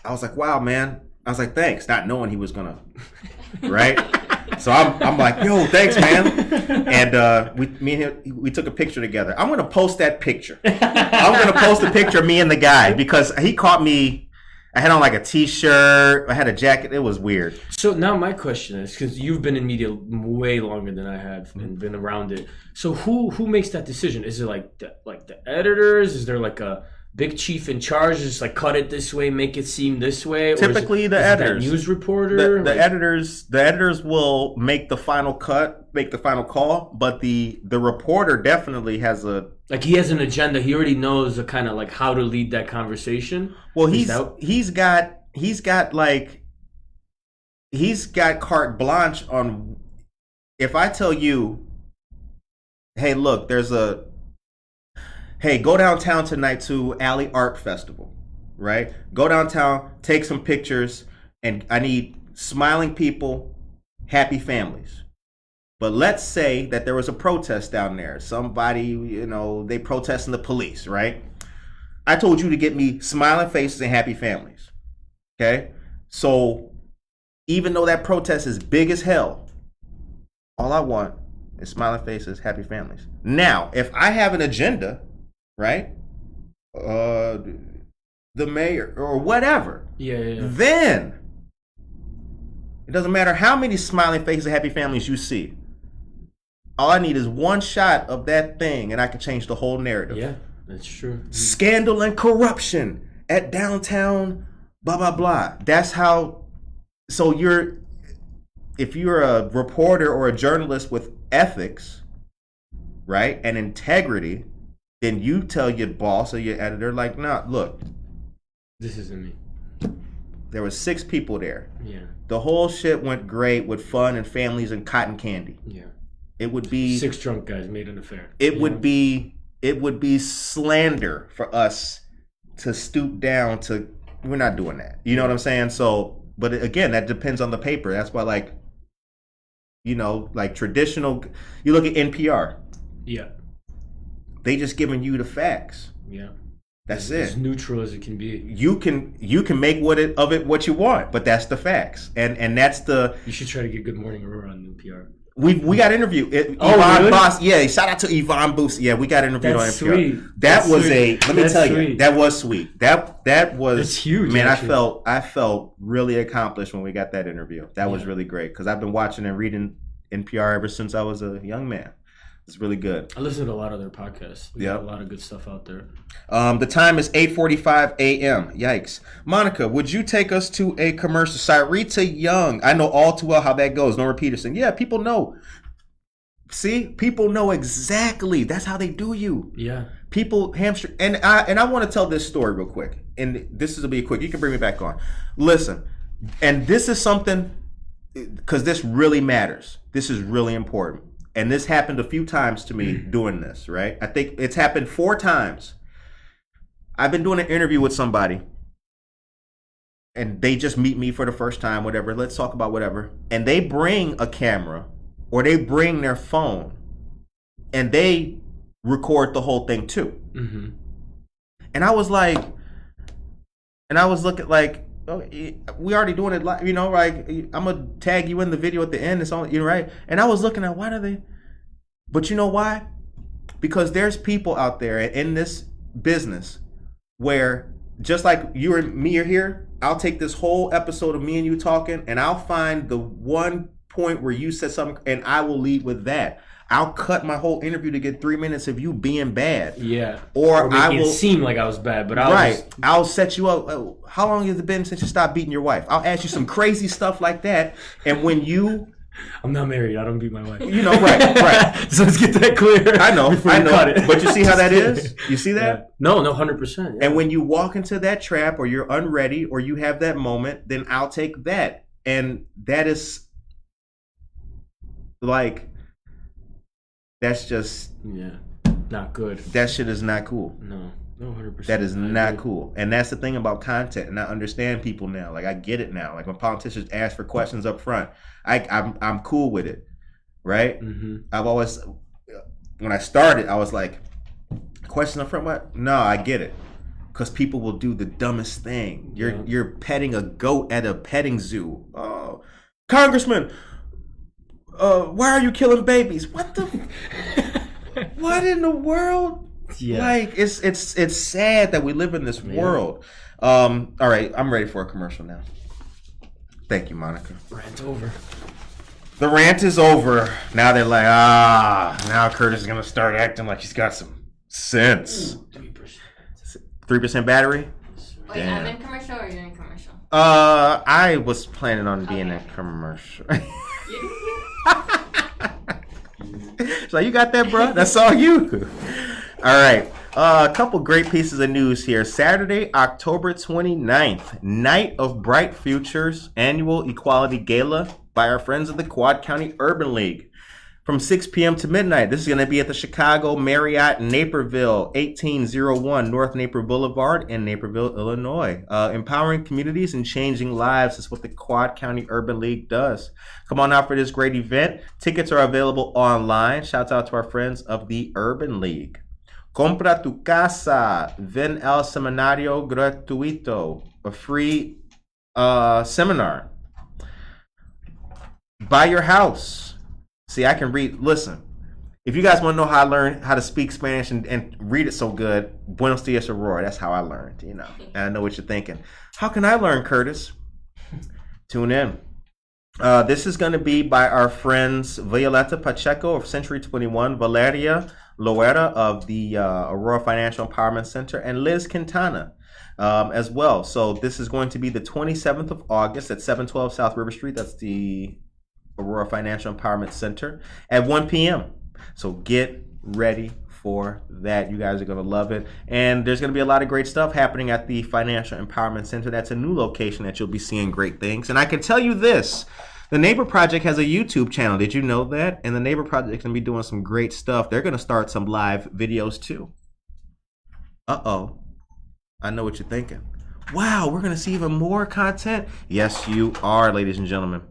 was like, wow, man. I was like, thanks, not knowing he was gonna, right? So I'm like, yo, thanks, man. And me and him, we took a picture together. I'm gonna post that picture. I'm gonna post a picture of me and the guy, because he caught me. I had on like a t-shirt. I had a jacket. It was weird. So now my question is, because you've been in media way longer than I have and been around it. So who makes that decision? Is it like the editors? Is there like a big chief in charge? Just like cut it this way, make it seem this way? Typically, the editors, news reporter. The editors will make the final cut, make the final call. But the reporter definitely has a. Like he has an agenda. He already knows the kind of like how to lead that conversation. Well, he's got carte blanche on. If I tell you, hey, look, hey, go downtown tonight to Alley Art Festival, right? Go downtown, take some pictures, and I need smiling people, happy families. But let's say that there was a protest down there. Somebody, they protesting the police, right? I told you to get me smiling faces and happy families. Okay? So even though that protest is big as hell, all I want is smiling faces, happy families. Now, if I have an agenda, right? The mayor or whatever. Yeah. Then it doesn't matter how many smiling faces and happy families you see. All I need is one shot of that thing, and I can change the whole narrative. Yeah, that's true. Scandal and corruption at downtown, blah, blah, blah. That's how. So if you're a reporter or a journalist with ethics, right, and integrity, then you tell your boss or your editor, like, nah, look. This isn't me. There were 6 people there. Yeah. The whole shit went great with fun and families and cotton candy. Yeah. It would be 6 drunk guys made an affair. It would be slander for us to stoop down to. We're not doing that. You know what I'm saying? So, but again, that depends on the paper. That's why, like, like traditional. You look at NPR. Yeah. They just giving you the facts. Yeah. That's As neutral as it can be. You can make of it what you want, but that's the facts, and that's the. You should try to get Good Morning Aurora on NPR. We got interviewed. Yvonne really? Boss. Yeah, shout out to Yvonne Boost. Yeah, we got interviewed on NPR. Sweet. That was sweet. Let me tell you, that was sweet. That was. It's huge. Man, actually. I felt really accomplished when we got that interview. That was really great because I've been watching and reading NPR ever since I was a young man. It's really good. I listen to a lot of their podcasts. They got a lot of good stuff out there. The time is 8:45 a.m. Yikes. Monica, would you take us to a commercial? Cyrita Young. I know all too well how that goes. Nora Peterson. Yeah, people know. See? People know exactly. That's how they do you. Yeah. People hamstring. And I want to tell this story real quick. And this is going to be quick. You can bring me back on. Listen. And this is something, because this really matters. This is really important. And this happened a few times to me doing this, right? I think it's happened 4 times. I've been doing an interview with somebody and they just meet me for the first time, whatever. Let's talk about whatever. And they bring a camera or they bring their phone and they record the whole thing too. Mm-hmm. And I was looking like, oh, we already doing it, like, like I'm gonna tag you in the video at the end. It's on, right? And I was looking at why do they? But you know why? Because there's people out there in this business where just like you and me are here, I'll take this whole episode of me and you talking, and I'll find the one point where you said something, and I will lead with that. I'll cut my whole interview to get 3 minutes of you being bad. Yeah. Or I will seem like I was bad, but I'll set you up. How long has it been since you stopped beating your wife? I'll ask you some crazy stuff like that. And when you I'm not married, I don't beat my wife. Right. So let's get that clear. I know. But you see how that is? You see that? Yeah. No, 100%. Yeah. And when you walk into that trap or you're unready or you have that moment, then I'll take that. And that is like, that's just not good. That shit is not cool. No, 100%. That is not cool. And that's the thing about content. And I understand people now. Like I get it now. Like when politicians ask for questions up front, I'm cool with it, right? Mm-hmm. I've always, when I started, I was like, question up front, what? No, I get it. Because people will do the dumbest thing. You're petting a goat at a petting zoo. Oh, Congressman. Why are you killing babies? What the? What in the world? Yeah. Like it's sad that we live in this world. All right, I'm ready for a commercial now. Thank you, Monica. Rant over. The rant is over. Now they're like, now Curtis is gonna start acting like he's got some sense. 3%. 3% battery. Wait, I'm in commercial or you're in commercial? I was planning on being in commercial. So you got that, bro? That's all you. All right. A couple great pieces of news here. Saturday, October 29th, Night of Bright Futures Annual Equality Gala by our friends of the Quad County Urban League. From 6 p.m. to midnight. This is going to be at the Chicago Marriott Naperville, 1801 North Naper Boulevard in Naperville, Illinois. Empowering communities and changing lives is what the Quad County Urban League does. Come on out for this great event. Tickets are available online. Shouts out to our friends of the Urban League. Compra tu casa. Ven al seminario gratuito. A free seminar. Buy your house. See, I can read. Listen, if you guys want to know how I learned how to speak Spanish and read it so good, Buenos dias, Aurora. That's how I learned, And I know what you're thinking. How can I learn, Curtis? Tune in. This is going to be by our friends Violeta Pacheco of Century 21, Valeria Loera of the Aurora Financial Empowerment Center, and Liz Quintana as well. So this is going to be the 27th of August at 712 South River Street. That's the Aurora Financial Empowerment Center at 1 p.m. So get ready for that. You guys are going to love it. And there's going to be a lot of great stuff happening at the Financial Empowerment Center. That's a new location that you'll be seeing great things. And I can tell you this, the Neighbor Project has a YouTube channel. Did you know that? And the Neighbor Project is going to be doing some great stuff. They're going to start some live videos too. Uh-oh. I know what you're thinking. Wow, we're going to see even more content? Yes, you are, ladies and gentlemen.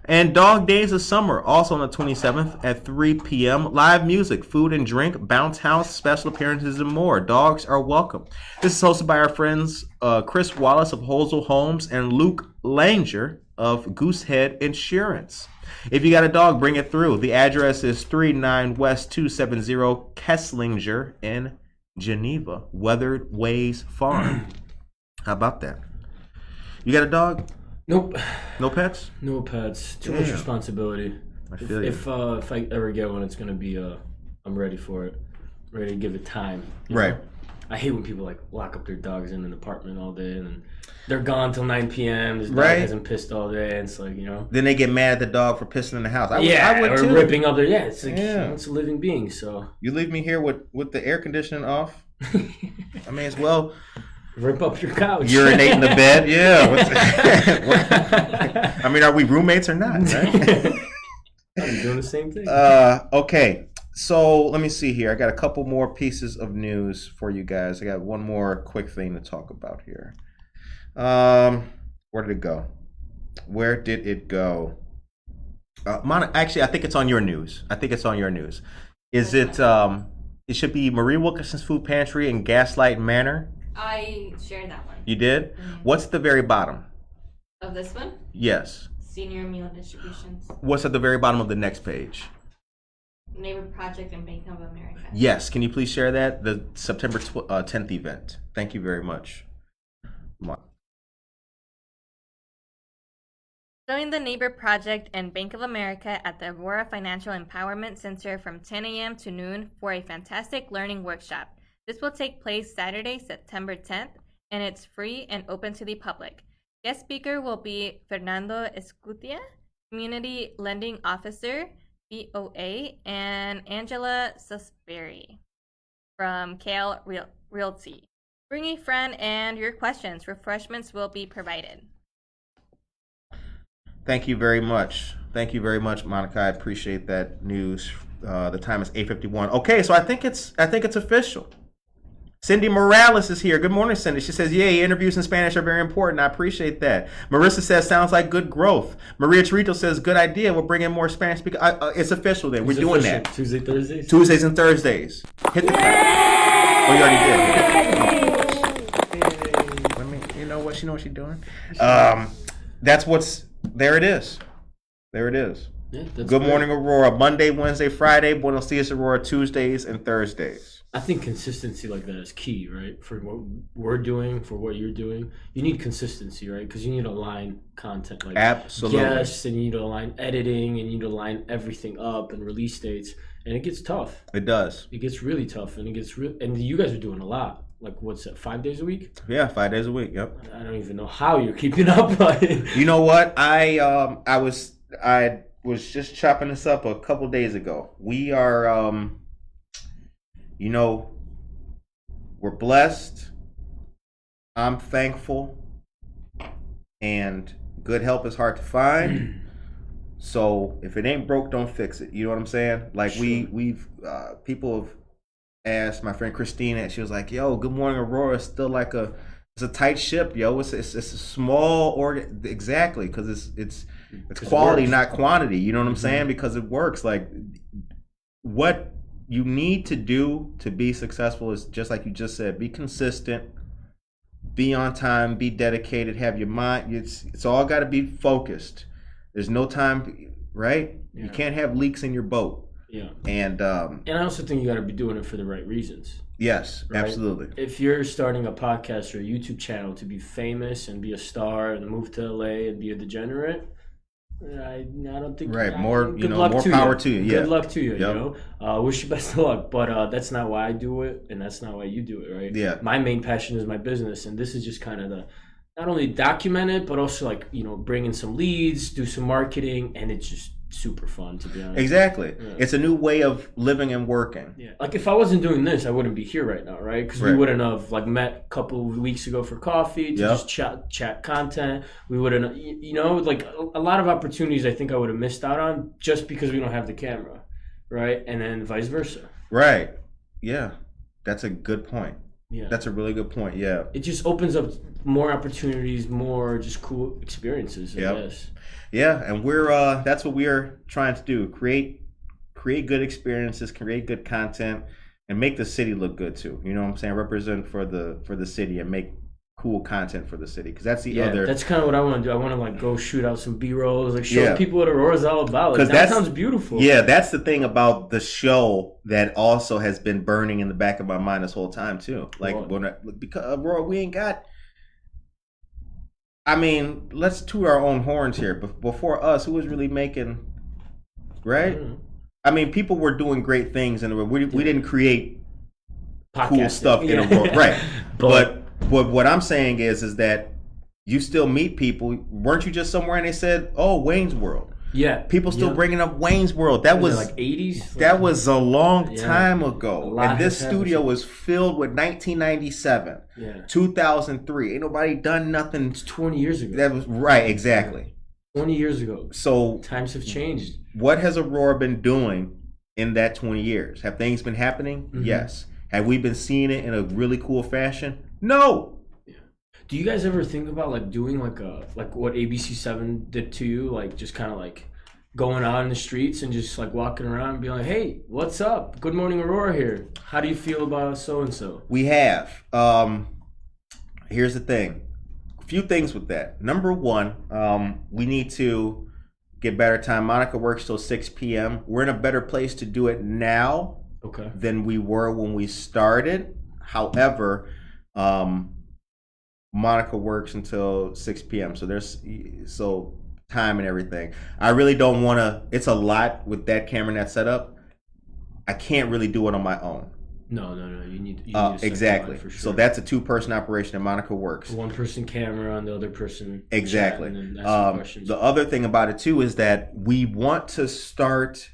And Dog Days of Summer, also on the 27th at 3 p.m. Live music, food and drink, bounce house, special appearances, and more. Dogs are welcome. This is hosted by our friends Chris Wallace of Holzel Homes and Luke Langer of Goosehead Insurance. If you got a dog, bring it through. The address is 39 West 270 Kesslinger in Geneva, Weathered Ways Farm. How about that? You got a dog? Nope. No pets? No pets. Too much responsibility. I feel you. If I ever get one, it's gonna be I'm ready for it. Ready to give it time. Right. know? I hate when people like lock up their dogs in an apartment all day and they're gone till 9 p.m. This dog hasn't pissed all day. And it's like, you know. Then they get mad at the dog for pissing in the house. I would or too. ripping up their it's like it's a living being. So you leave me here with the air conditioning off. I may as well rip up your couch. Urinate in the bed. Yeah. I mean, are we roommates or not? Right? I'm doing the same thing. Okay. So let me see here. I got a couple more pieces of news for you guys. I got one more quick thing to talk about here. Where did it go? Actually, I think it's on your news. Is it? It should be Marie Wilkinson's Food Pantry in Gaslight Manor. I shared that one. You did? Mm-hmm. What's at the very bottom? Of this one? Yes. Senior meal distributions. What's at the very bottom of the next page? Neighbor Project and Bank of America. Yes. Can you please share that? The September 10th event. Thank you very much. Join the Neighbor Project and Bank of America at the Aurora Financial Empowerment Center from 10 a.m. to noon for a fantastic learning workshop. This will take place Saturday, September 10th, and it's free and open to the public. Guest speaker will be Fernando Escutia, Community Lending Officer, BOA, and Angela Susberry from Kale Realty. Bring a friend and your questions. Refreshments will be provided. Thank you very much. Monica. I appreciate that news. The time is 8:51. Okay, so I think it's official. Cindy Morales is here. Good morning, Cindy. She says, yay, interviews in Spanish are very important. I appreciate that. Marissa says, sounds like good growth. Maria Chirito says, good idea. We'll bring in more Spanish speakers. It's official then. We're doing that. Tuesdays and Thursdays. Hit the clap. Oh, you already did. Let me, you know what? She knows what she's doing. There it is. Yeah, Good morning, Aurora. Monday, Wednesday, Friday. Buenos Dias, Aurora. Tuesdays and Thursdays. I think consistency like that is key, right? For what we're doing, for what you're doing, you need consistency, right? Because you need to align content, like absolutely, yes, and you need to align editing, and you need to line everything up and release dates, and it gets tough. It does. It gets really tough, and and you guys are doing a lot. Like what's that? 5 days a week? Yeah, 5 days a week. Yep. I don't even know how you're keeping up. You know what? I was just chopping this up a couple days ago. We are we're blessed. I'm thankful, and good help is hard to find. So if it ain't broke, don't fix it. You know what I'm saying? Like sure. we've people have asked my friend Christina. She was like, "Yo, Good Morning Aurora is still like it's a tight ship, yo. It's a small organ, exactly, because it's quality, not quantity. You know what I'm saying? Because it works. Like what you need to do to be successful is just like you just said, be consistent, be on time, be dedicated, have your mind. It's all got to be focused. There's no time, right? Yeah. You can't have leaks in your boat. Yeah. And I also think you got to be doing it for the right reasons. Yes, right? Absolutely. If you're starting a podcast or a YouTube channel to be famous and be a star and move to LA and be a degenerate, I don't think right. More power to you. Yeah. Good luck to you. Yep. You know, wish you best of luck. But that's not why I do it, and that's not why you do it, right? Yeah. My main passion is my business, and this is just kind of the not only document it, but also like bring in some leads, do some marketing, and it's just super fun, to be honest. Exactly. Yeah. It's a new way of living and working. Yeah. Like if I wasn't doing this, I wouldn't be here right now, right? Because we wouldn't have like met a couple of weeks ago for coffee to just chat content. We wouldn't, like a lot of opportunities I think I would have missed out on just because we don't have the camera, right? And then vice versa. Right. Yeah. That's a good point. Yeah. That's a really good point. Yeah. It just opens up more opportunities, more just cool experiences, I guess. Yeah, and we're that's what we are trying to do. Create good experiences, create good content, and make the city look good too. You know what I'm saying? Represent for the city and make cool content for the city, because that's the other. That's kind of what I want to do. I want to like go shoot out some B-rolls, like show people what Aurora's all about. Like, that sounds beautiful. Yeah, that's the thing about the show that also has been burning in the back of my mind this whole time too. Like because Aurora, we ain't got. I mean, let's toot our own horns here. But before us, who was really making, right? Mm-hmm. I mean, people were doing great things, and we didn't create cool stuff in Aurora, right? But what I'm saying is that you still meet people. Weren't you just somewhere and they said, "Oh, Wayne's World"? Yeah, people still bringing up Wayne's World. That was like 80s. That was a long time ago, and this studio was filled with 1997, 2003. Ain't nobody done nothing. It's 20 years ago. That was right, exactly. 20 years ago. So times have changed. What has Aurora been doing in that 20 years? Have things been happening? Mm-hmm. Yes. Have we been seeing it in a really cool fashion? No. Do you guys ever think about like doing like what ABC7 did to you, like just kind of like going out in the streets and just like walking around and being like, "Hey, what's up? Good morning, Aurora here. How do you feel about so and so?" We have. Here's the thing. A few things with that. Number one, we need to get better time. Monica works till 6 p.m. We're in a better place to do it now than we were when we started. However, Monica works until 6 p.m. So there's time and everything. I really don't want to. It's a lot with that camera and that setup. I can't really do it on my own. No. You need to exactly. For sure. So that's a 2-person operation, and Monica works. 1-person camera and the other person. Exactly. The other thing about it too is that we want to start.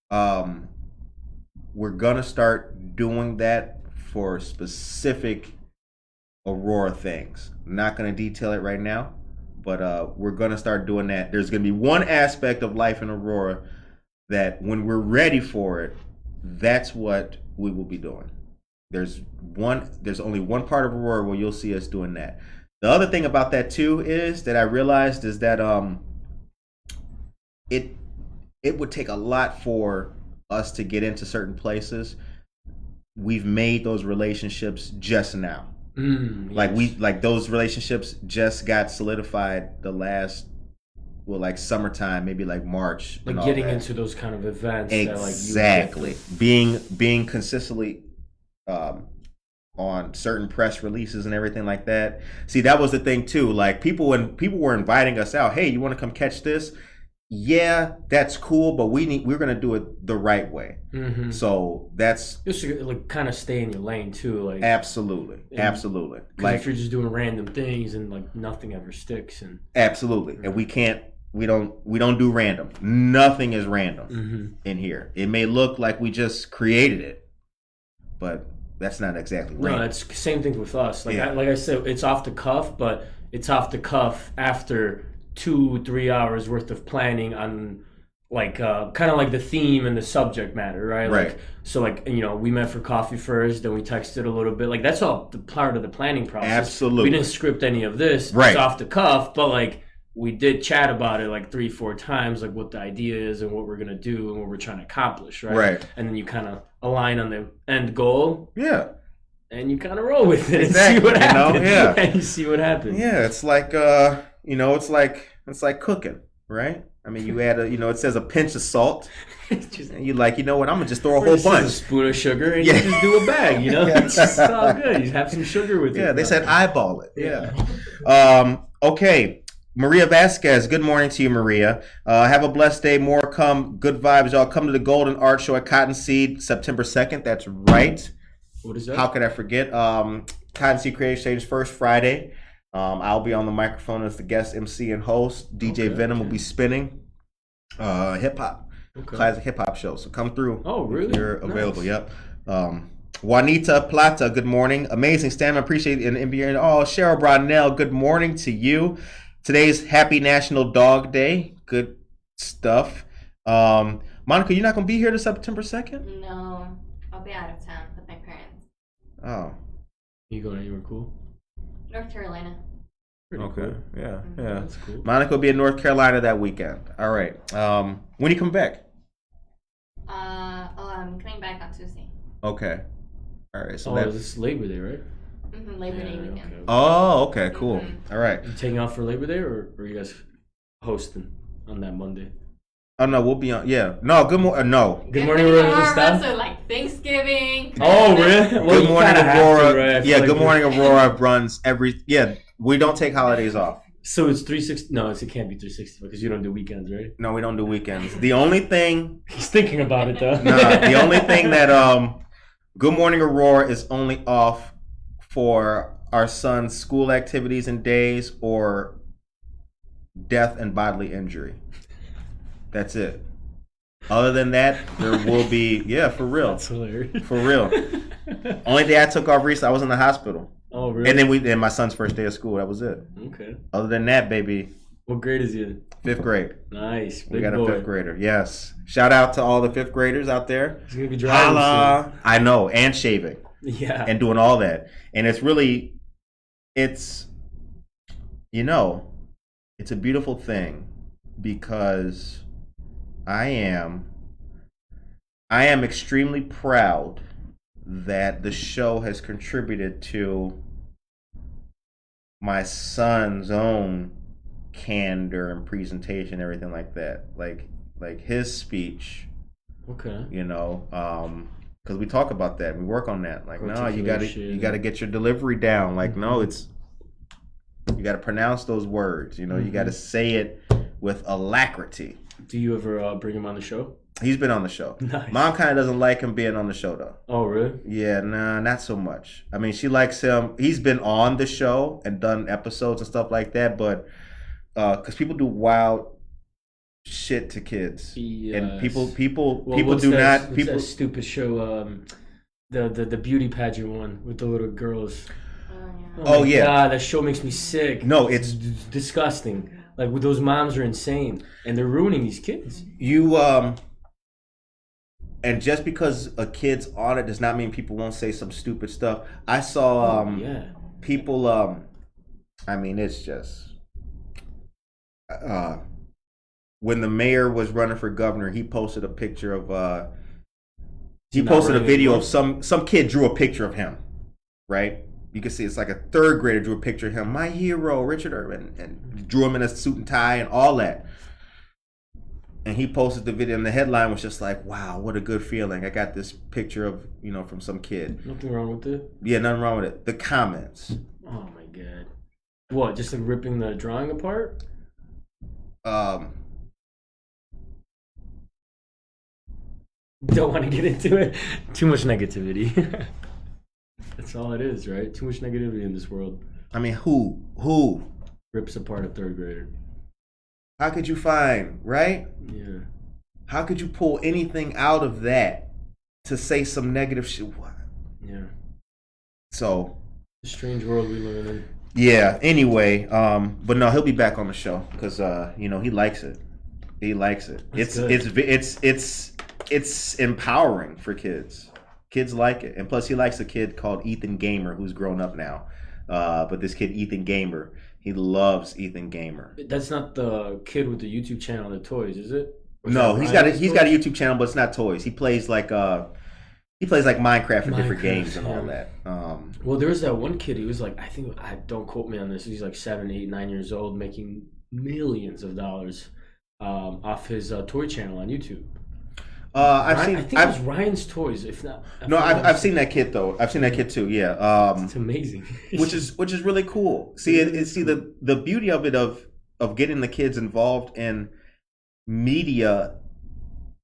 We're gonna start doing that for specific Aurora things. I'm not gonna detail it right now, but we're gonna start doing that. There's gonna be one aspect of life in Aurora that when we're ready for it, that's what we will be doing. There's only one part of Aurora where you'll see us doing that. The other thing about that too is that I realized is that it would take a lot for us to get into certain places. We've made those relationships just now. Like those relationships just got solidified the last summertime, maybe like March. Like getting into those kind of events. Exactly. Being consistently on certain press releases and everything like that. See, that was the thing too. Like when people were inviting us out, "Hey, you want to come catch this?" Yeah, that's cool, but we're gonna do it the right way. Mm-hmm. So that's just like kind of stay in your lane too. Like absolutely. Like if you're just doing random things and like nothing ever sticks and absolutely, and we don't do random. Nothing is random in here. It may look like we just created it, but that's not exactly random. No, it's the same thing with us. Like I said, it's off the cuff, but it's off the cuff after 2-3 hours worth of planning on like kind of like the theme and the subject matter, right? Like, so like, we met for coffee first, then we texted a little bit. Like that's all the part of the planning process. Absolutely. We didn't script any of this. Right. It's off the cuff, but like we did chat about it like 3-4 times, like what the idea is and what we're gonna do and what we're trying to accomplish, right? Right. And then you kind of align on the end goal. Yeah. And you kind of roll with it and see what happens. Yeah. And you see what happens. Yeah, it's like it's like cooking, right? I mean, you add it says a pinch of salt. And you're like, you know what? I'm gonna just throw a whole bunch. A spoon of sugar, and you just do a bag. It's just all good. You have some sugar with it. Yeah, they said eyeball it. Yeah. Okay, Maria Vasquez. Good morning to you, Maria. Have a blessed day. More come. Good vibes, y'all. Come to the Golden Art Show at Cottonseed, September 2nd. That's right. What is that? How could I forget? Cottonseed Creative Stage first Friday. I'll be on the microphone as the guest MC and host. DJ Venom will be spinning hip hop, classic hip hop show. So come through. Oh, really? If you're available. Nice. Yep. Juanita Plata, good morning. Amazing stamina. Appreciate it in NBA. Oh, Cheryl Brownell, good morning to you. Today's Happy National Dog Day. Good stuff. Monica, you're not going to be here to September 2nd? No, I'll be out of town with my parents. Oh. You going anywhere cool? North Carolina. Pretty Okay. cool. Yeah. That's cool. Monica will be in North Carolina that weekend. All right. When you come back? I'm coming back on Tuesday. Okay. All right. So this is Labor Day, right? Labor Day weekend. Okay. Oh, okay. Cool. All right. You taking off for Labor Day, or are you guys hosting on that Monday? Oh no, we'll be on. Yeah. No. Good morning. No. Good morning, Aurora. So like Thanksgiving. Oh, really? Well, Good morning, Aurora. Right? Yeah. Good morning, Aurora runs every. Yeah. We don't take holidays off. So it's 360. No, it can't be 360 because you don't do weekends, right? No, we don't do weekends. The only thing. He's thinking about it though. The only thing that Good Morning Aurora is only off for our son's school activities and days or death and bodily injury. That's it. Other than that, there will be for real. That's hilarious. For real. Only day I took off recently, I was in the hospital. Oh, really? And then my son's first day of school. That was it. Okay. Other than that, baby. What grade is he in? 5th grade. Nice. We got boy. a 5th grader. Yes. Shout out to all the 5th graders out there. He's gonna be driving soon. I know, and shaving. Yeah. And doing all that. And it's really, it's a beautiful thing because I am extremely proud that the show has contributed to my son's own candor and presentation, everything like that. Like his speech. Okay. Because we talk about that, we work on that. Like, no, you gotta get your delivery down. Like, no, you gotta pronounce those words. You gotta say it with alacrity. Do you ever bring him on the show? He's been on the show. Nice. Mom kind of doesn't like him being on the show, though. Oh, really? Yeah, nah, not so much. I mean, she likes him. He's been on the show and done episodes and stuff like that, but because people do wild shit to kids, and people do not. What's People that stupid show, the beauty pageant one with the little girls. Oh, yeah. God, that show makes me sick. No, it's disgusting. Like, those moms are insane, and they're ruining these kids. And just because a kid's on it does not mean people won't say some stupid stuff. I saw people. I mean, it's just when the mayor was running for governor, he posted a picture of. He posted a video of some kid drew a picture of him, right? You can see it's like a 3rd grader drew a picture of him, my hero, Richard Irvin, and drew him in a suit and tie and all that. And he posted the video, and the headline was just like, wow, what a good feeling. I got this picture of, from some kid. Nothing wrong with it? Yeah, nothing wrong with it. The comments. Oh, my God. What, just like ripping the drawing apart? Don't want to get into it. Too much negativity. That's all it is, right? Too much negativity in this world. I mean, who rips apart a 3rd grader? How could you find, right? Yeah. How could you pull anything out of that to say some negative shit? What? Yeah. So. The strange world we live in. Yeah. Anyway, but no, he'll be back on the show because he likes it. He likes it. It's empowering for kids. Kids like it, and plus he likes a kid called Ethan Gamer who's grown up now. But this kid Ethan Gamer. He loves Ethan Gamer. That's not the kid with the YouTube channel, the toys, is it? No, he's got a YouTube channel, but it's not toys. He plays like Minecraft and different games and all that. Well, there was that one kid. He was like, don't quote me on this. He's like 7, 8, 9 years old, making millions of dollars off his toy channel on YouTube. I think it was Ryan's Toys. If not, I've seen that kid though. I've seen that kid too. Yeah, it's amazing. which is really cool. See, the beauty of it of getting the kids involved in media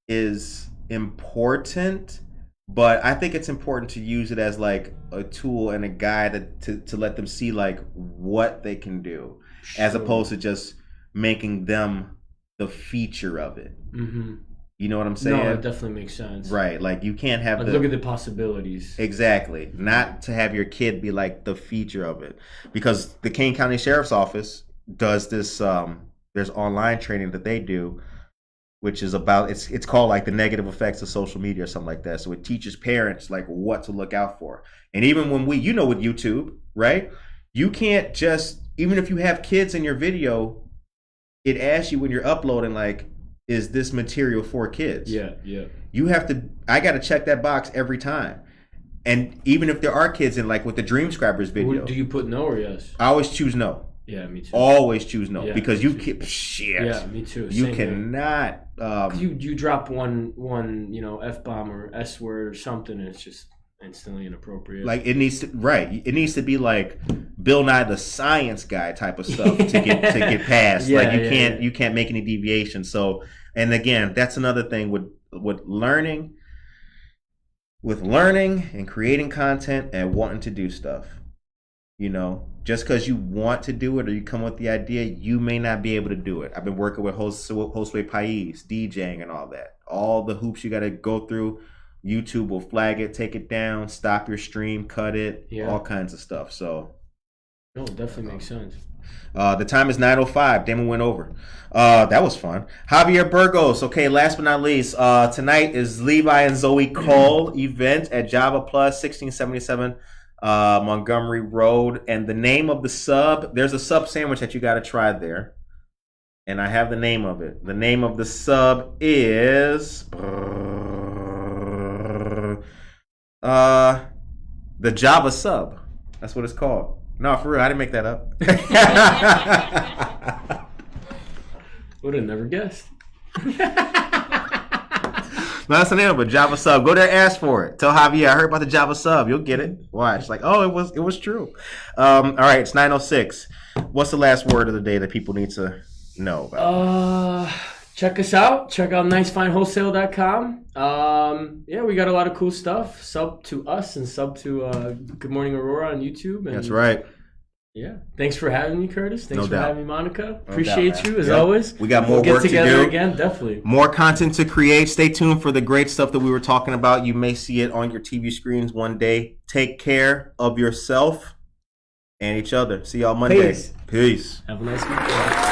is important, but I think it's important to use it as like a tool and a guide to let them see like what they can do, as opposed to just making them the feature of it. Mm-hmm. You know what I'm saying? No, it definitely makes sense. Right. Like you can't have look at the possibilities. Exactly. Not to have your kid be like the feature of it. Because the Kane County Sheriff's Office does this, there's online training that they do which is about it's called like the negative effects of social media or something like that. So it teaches parents like what to look out for. And even when with YouTube, right? You can't just, even if you have kids in your video, it asks you when you're uploading, like, is this material for kids? Yeah. I got to check that box every time. And even if there are kids in, like with the Dream Scrappers video. Do you put no or yes? I always choose no. Yeah, me too. Always choose no, Yeah, because me you too. can shit. Yeah, me too. You Same cannot. You drop one F-bomb or S word or something, and it's just instantly inappropriate. Like it needs to be like Bill Nye the Science Guy type of stuff to get past. Yeah, like you can't make any deviations. So, and again, that's another thing with learning. With learning and creating content and wanting to do stuff, just because you want to do it or you come with the idea, you may not be able to do it. I've been working with Josue Pais, DJing and all that. All the hoops you got to go through, YouTube will flag it, take it down, stop your stream, cut it, all kinds of stuff. So, no, it definitely makes sense. The time is 9:05. Damon went over. That was fun. Javier Burgos. Okay, last but not least, tonight is Levi and Zoe Cole event at Java Plus, 1677 Montgomery Road. And the name of the sub, there's a sub sandwich that you got to try there. And I have the name of it. The name of the sub is the Java sub. That's what it's called. No, for real, I didn't make that up. Would have never guessed. No, that's the name of it, Java sub. Go there, ask for it. Tell Javier I heard about the Java sub. You'll get it. Watch, like, oh, it was true. All right, it's 9:06. What's the last word of the day that people need to know about? Check us out. Check out nicefindwholesale.com. We got a lot of cool stuff. Sub to us and sub to Good Morning Aurora on YouTube. And, that's right. Yeah. Thanks for having me, Curtis. Thanks for having me, Monica. No Appreciate doubt, you as Yep. always. We got more we'll work get together to do. again, definitely. More content to create. Stay tuned for the great stuff that we were talking about. You may see it on your TV screens one day. Take care of yourself and each other. See y'all Monday. Peace. Peace. Have a nice weekend.